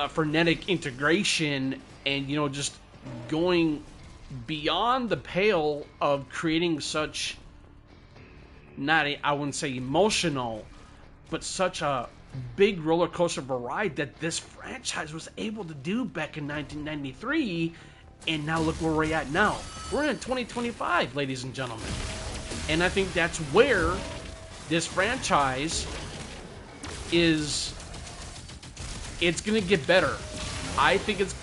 Speaker 1: frenetic integration, and, you know, just going beyond the pale of creating such, I wouldn't say emotional, but such a big roller coaster of a ride that this franchise was able to do back in 1993, and now look where we're at now. We're in 2025, ladies and gentlemen. And I think that's where this franchise is. It's gonna get better. I think it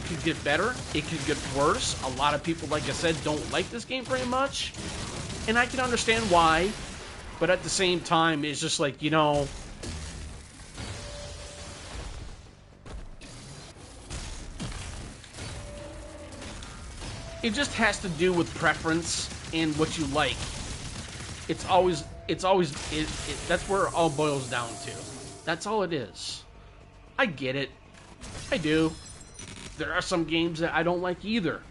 Speaker 1: could get better. It could get worse. A lot of people, like I said, don't like this game very much, and I can understand why. But at the same time, it's just like, you know, it just has to do with preference and what you like. It's always that's where it all boils down to. That's all it is. I get it. I do. There are some games that I don't like either.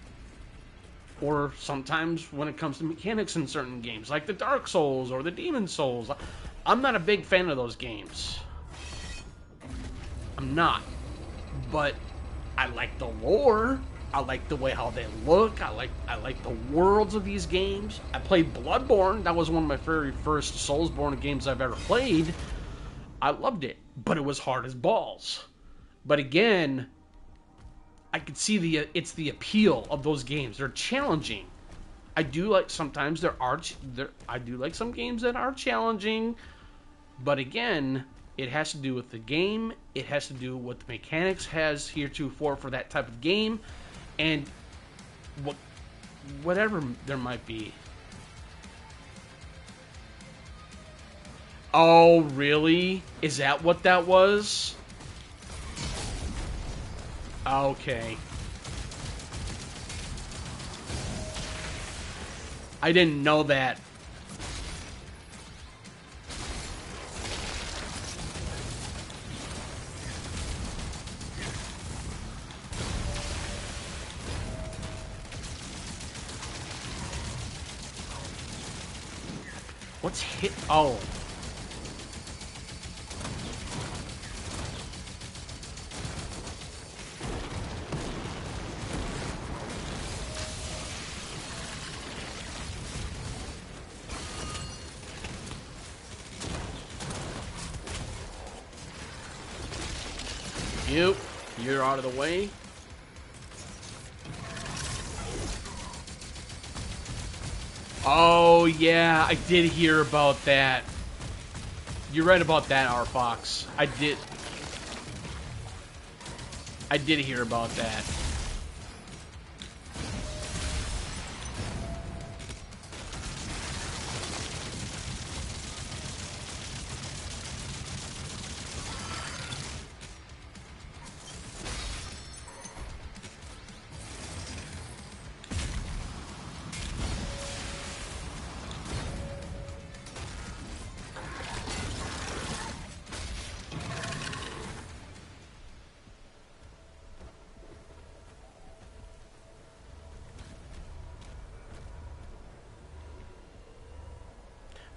Speaker 1: Or sometimes when it comes to mechanics in certain games, like the Dark Souls or the Demon Souls, I'm not a big fan of those games. I'm not. But I like the lore. I like the way how they look. I like the worlds of these games. I played Bloodborne. That was one of my very first Soulsborne games I've ever played. I loved it, but it was hard as balls. But again, I could see it's the appeal of those games. They're challenging. I do like sometimes I do like some games that are challenging, but again, it has to do with the game. It has to do with what the mechanics has heretofore for that type of game, and whatever there might be. Oh, really? Is that what that was? Okay. I didn't know that. What's hit? Oh. you. You're out of the way. Oh, yeah, I did hear about that. You're right about that, R-Fox. I did hear about that.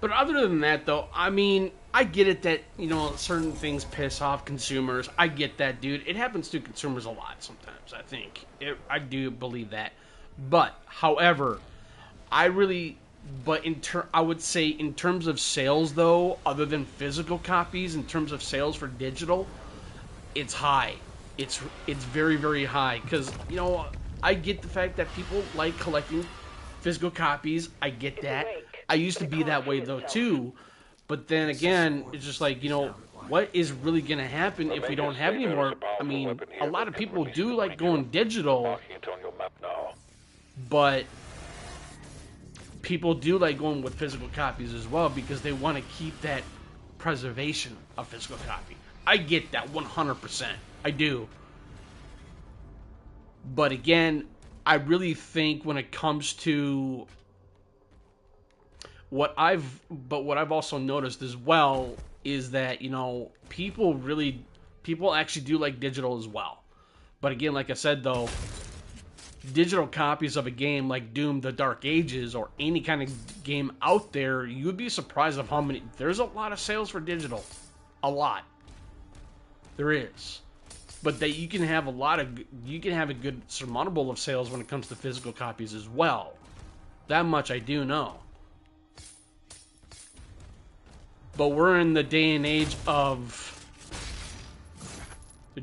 Speaker 1: But other than that, though, I mean, I get it that, you know, certain things piss off consumers. I get that, dude. It happens to consumers a lot sometimes, I think. I do believe that. But, however, I would say in terms of sales, though, other than physical copies, in terms of sales for digital, it's high. It's very, very high. Because, you know, I get the fact that people like collecting physical copies. I get that. I used to be that way, though, too. But then again, it's just like, you know, what is really going to happen if we don't have any more? I mean, a lot of people do like going digital, but people do like going with physical copies as well because they want to keep that preservation of physical copy. I get that 100%. I do. But again, I really think when it comes to what I've also noticed as well is that, you know, people actually do like digital as well. But again, like I said, though, digital copies of a game like Doom: The Dark Ages or any kind of game out there, you'd be surprised of how many. There's a lot of sales for digital. A lot. There is. But that you can have a good surmountable of sales when it comes to physical copies as well. That much I do know. But we're in the day and age of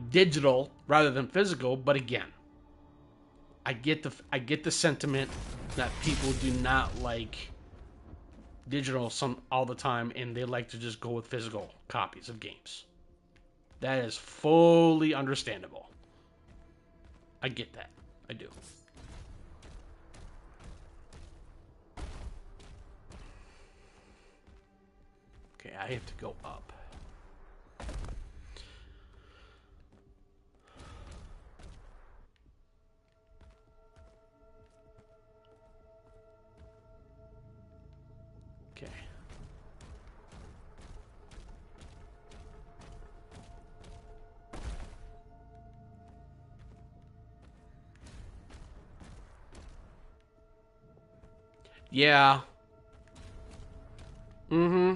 Speaker 1: digital rather than physical. But again, I get the sentiment that people do not like digital all the time, and they like to just go with physical copies of games. That is fully understandable. I get that. I do. Okay, I have to go up. Okay. Yeah. Mm-hmm.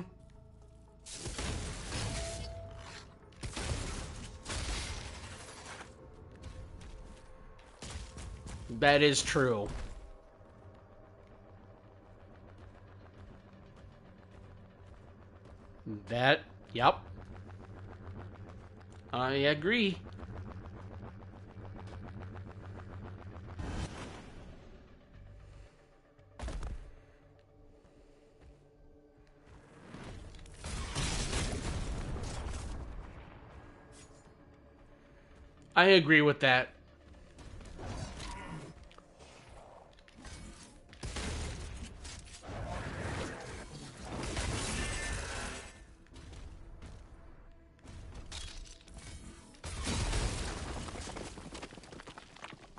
Speaker 1: That is true. Yep. I agree. I agree with that.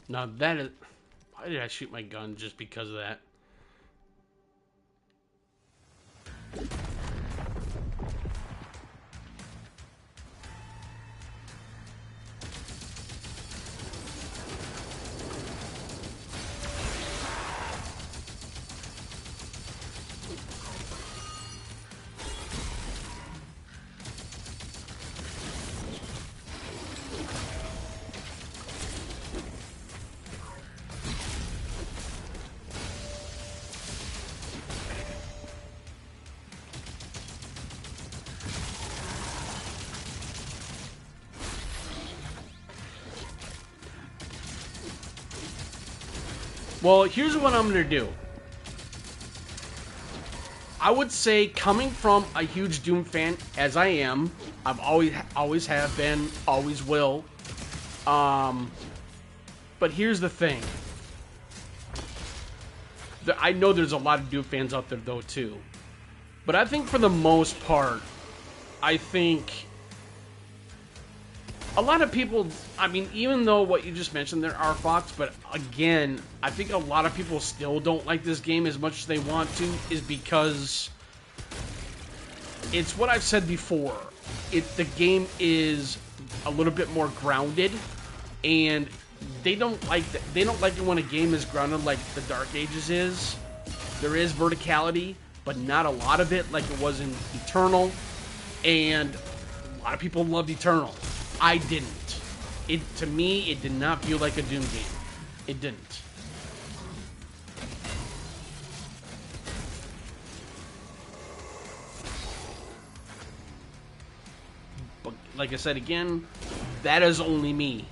Speaker 1: Now that is... Why did I shoot my gun just because of that? Well, here's what I'm gonna do. I would say, coming from a huge Doom fan, as I am, I've always have been, always will. But here's the thing. I know there's a lot of Doom fans out there, though, too. But I think for the most part, I think a lot of people, I mean, even though what you just mentioned there are Fox, but again, I think a lot of people still don't like this game as much as they want to, is because it's what I've said before. The game is a little bit more grounded, and they don't like that. They don't like it when a game is grounded like the Dark Ages is. There is verticality, but not a lot of it like it was in Eternal, and a lot of people loved Eternal. I didn't. To me, it did not feel like a Doom game. It didn't. But like I said again, that is only me.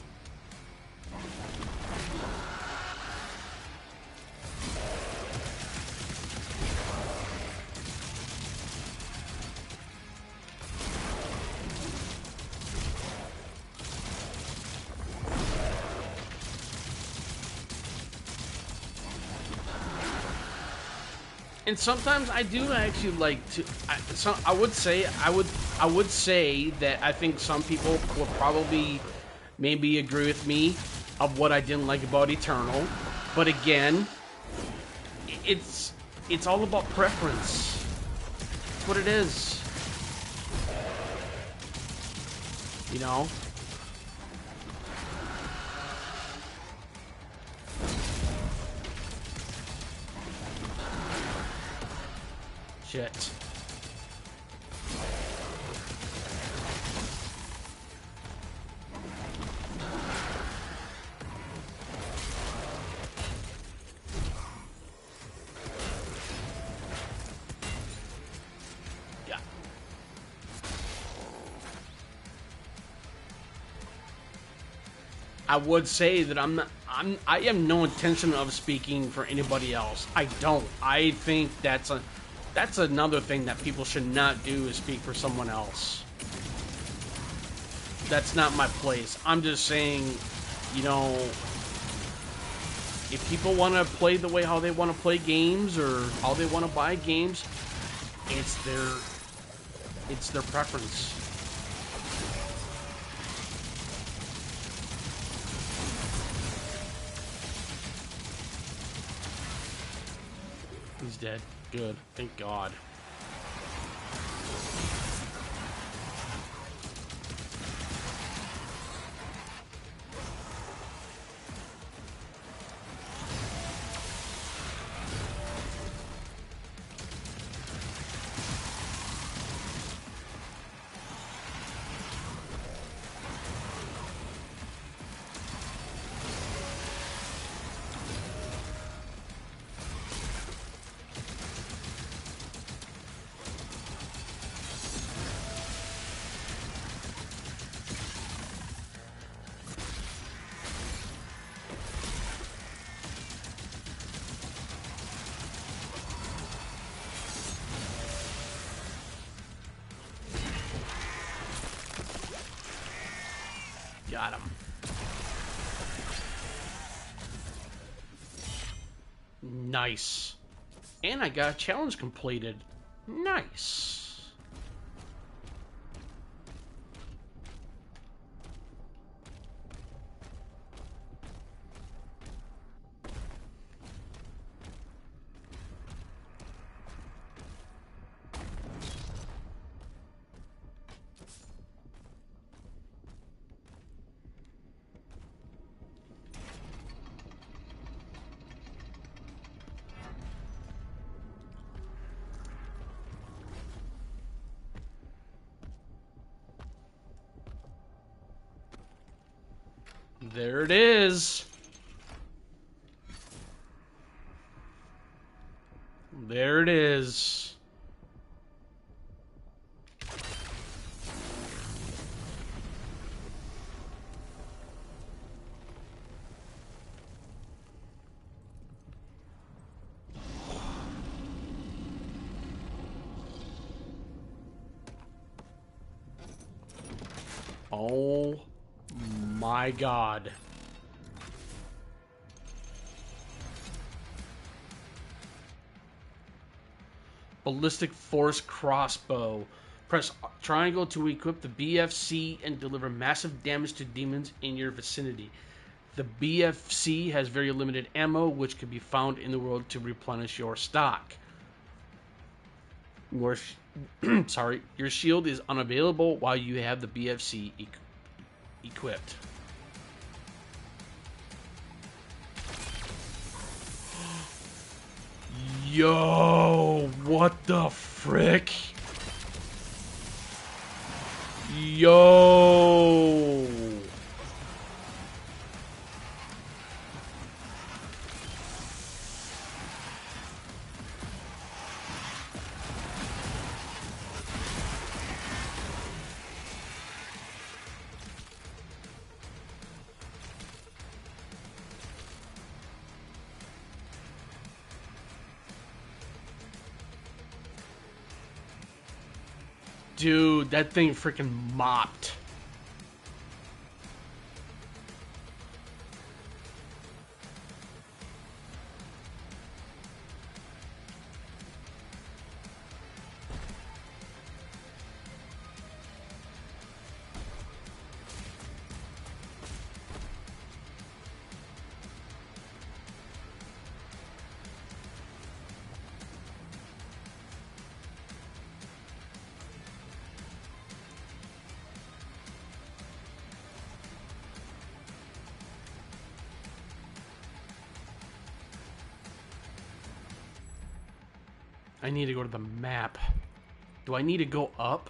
Speaker 1: And sometimes I do actually like to. I would say that I think some people will probably maybe agree with me of what I didn't like about Eternal, but again, it's all about preference. That's what it is. You know. Shit. Yeah. I would say that I have no intention of speaking for anybody else. I don't. I think that's another thing that people should not do, is speak for someone else. That's not my place. I'm just saying, you know, if people want to play the way how they want to play games or how they want to buy games, it's their preference. He's dead. Good. Thank God. Got him. Nice. And I got a challenge completed. Nice. There it is. There it is. Oh my god. Ballistic Force Crossbow. Press triangle to equip the BFC and deliver massive damage to demons in your vicinity. The BFC has very limited ammo, which can be found in the world to replenish your stock. Your shield is unavailable while you have the BFC equipped. Yo, what the frick? Yo. Dude, that thing freaking mopped. I need to go to the map. Do I need to go up?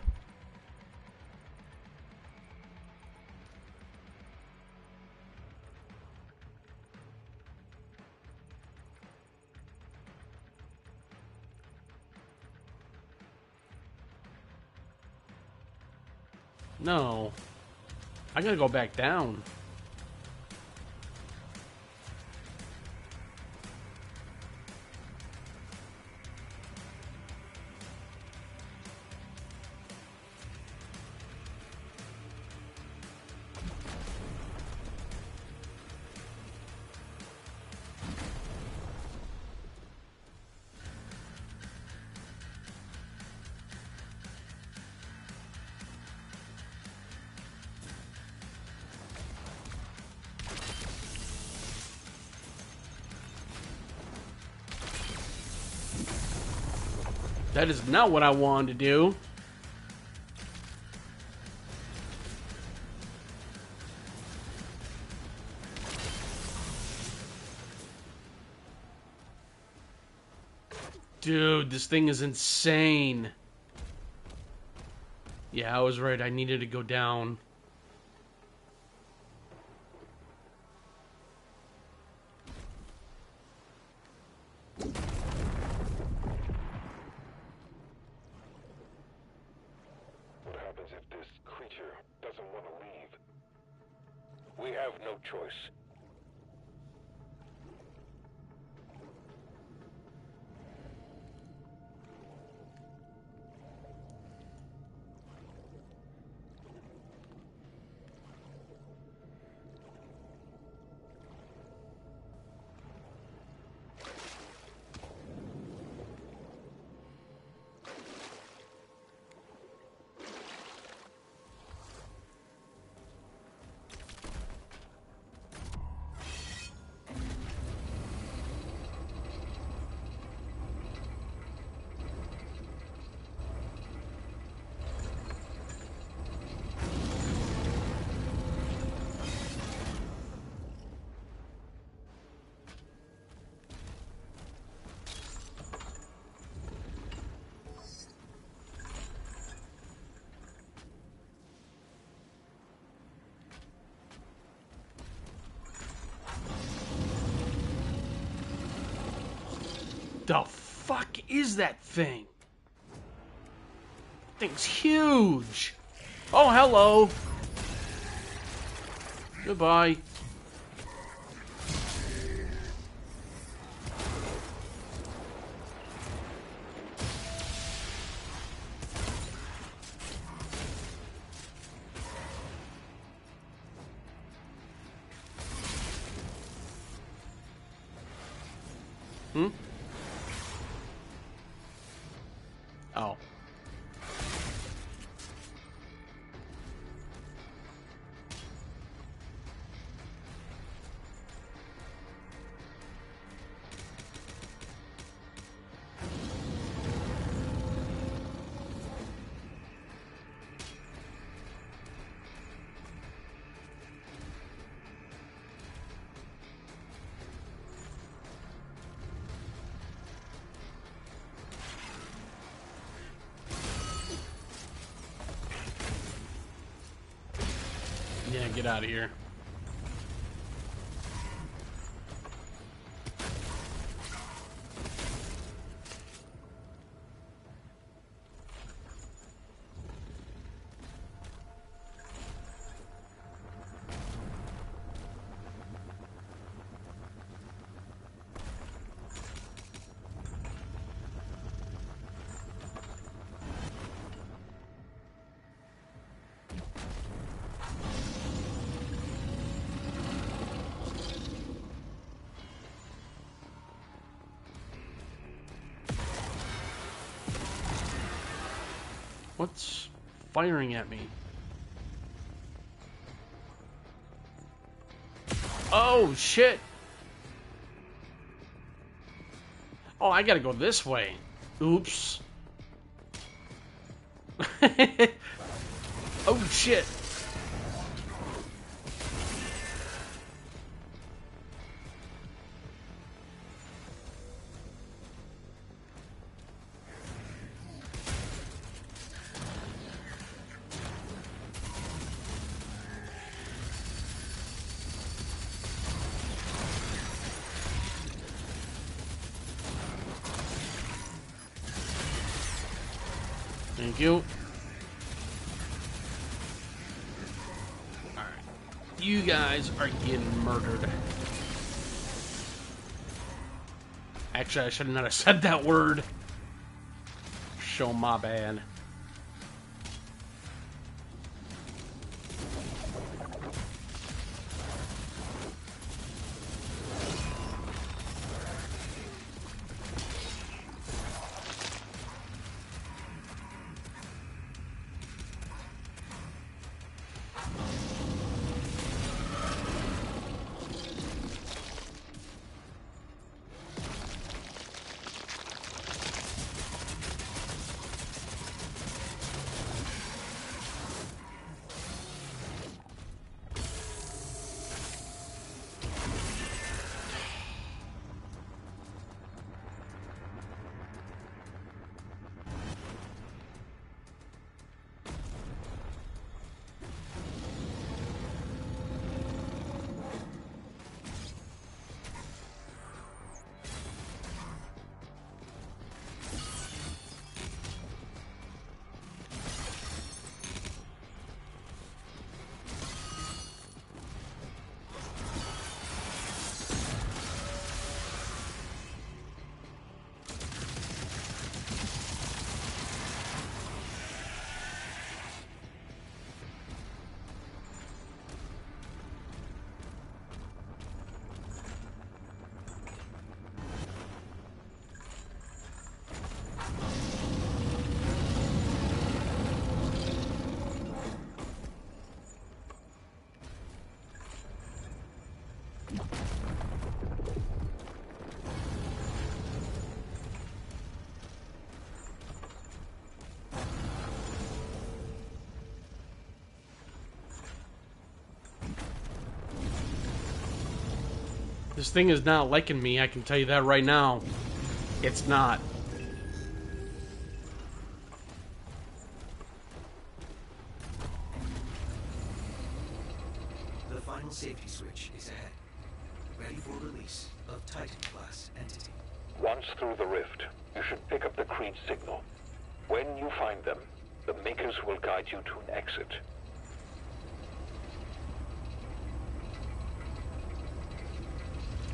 Speaker 1: No. I gotta go back down. That is not what I wanted to do. Dude, this thing is insane. Yeah, I was right. I needed to go down.
Speaker 5: What happens if this creature doesn't want to leave?
Speaker 4: We have no choice.
Speaker 1: The fuck is that thing? Thing's huge. Oh, hello. Goodbye. Hmm? Oh. Yeah, get out of here. What's firing at me? Oh, shit! Oh, I gotta go this way. Oops. Oh, shit. Thank you. Alright. You guys are getting murdered. Actually, I should not have said that word. Show my bad. This thing is not liking me, I can tell you that right now. It's not.
Speaker 6: The final safety switch is ahead. Ready for release of Titan-class entity.
Speaker 4: Once through the rift, you should pick up the Creed signal. When you find them, the Makers will guide you to an exit.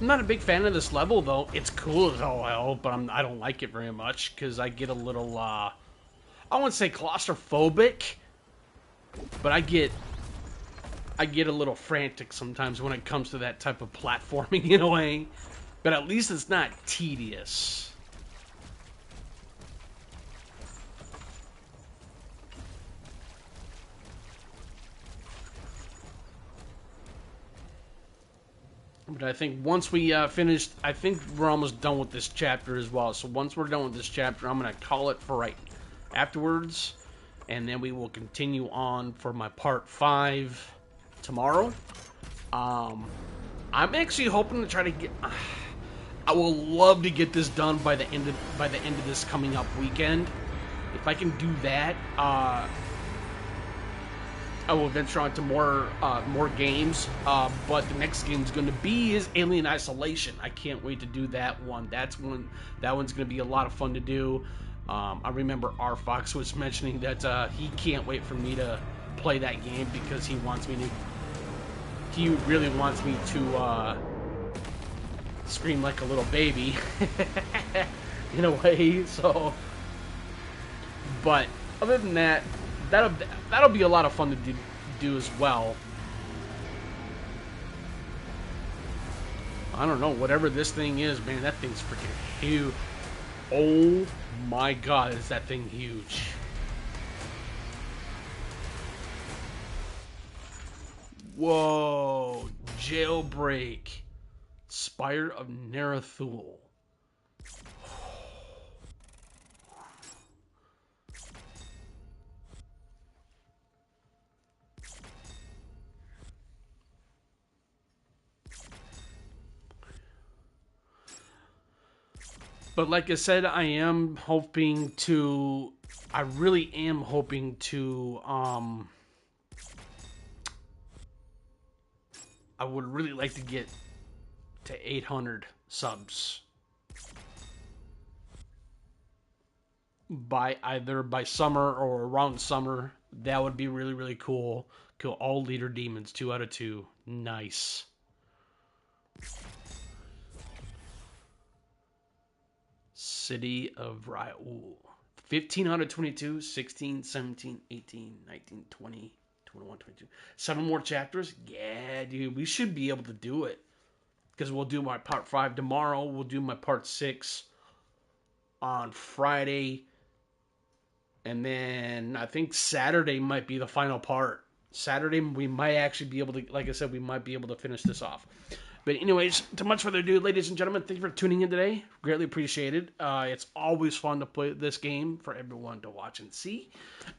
Speaker 1: I'm not a big fan of this level, though. It's cool as all hell, but I don't like it very much, because I get a little, I wouldn't say claustrophobic, but I get a little frantic sometimes when it comes to that type of platforming in a way. but at least it's not tedious. But I think once we finish, I think we're almost done with this chapter as well. So once we're done with this chapter, I'm going to call it for right afterwards. And then we will continue on for my part 5 tomorrow. I'm actually hoping to try to get... I will love to get this done by the end of this coming up weekend. If I can do that, I will venture on to more games, but the next game is going to be Alien Isolation. I can't wait to do that one. That one's going to be a lot of fun to do. I remember R Fox was mentioning that he can't wait for me to play that game because he really wants me to scream like a little baby in a way. So, but other than that, that'll be a lot of fun to do as well. I don't know, whatever this thing is, man, that thing's freaking huge. Oh my god, is that thing huge. Whoa, Jailbreak. Spire of Narathul. But like I said, I really am hoping to, I would really like to get to 800 subs either by summer or around summer. That would be really, really cool. Kill all leader demons, 2 out of 2. Nice. City of Raul. 15 out of 22, 16, 17, 18, 19, 20, 21, 22. 7 more chapters? Yeah, dude, we should be able to do it. Because we'll do my part 5 tomorrow. We'll do my part 6 on Friday. And then I think Saturday might be the final part. Saturday, we might actually be able to, like I said, we might be able to finish this off. But anyways, too much further ado, ladies and gentlemen, thank you for tuning in today. Greatly appreciated. It's always fun to play this game for everyone to watch and see.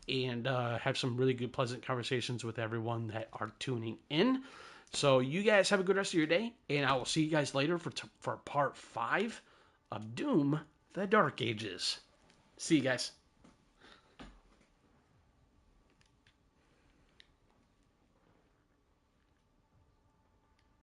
Speaker 1: And have some really good, pleasant conversations with everyone that are tuning in. So you guys have a good rest of your day. And I will see you guys later for part 5 of Doom: The Dark Ages. See you guys.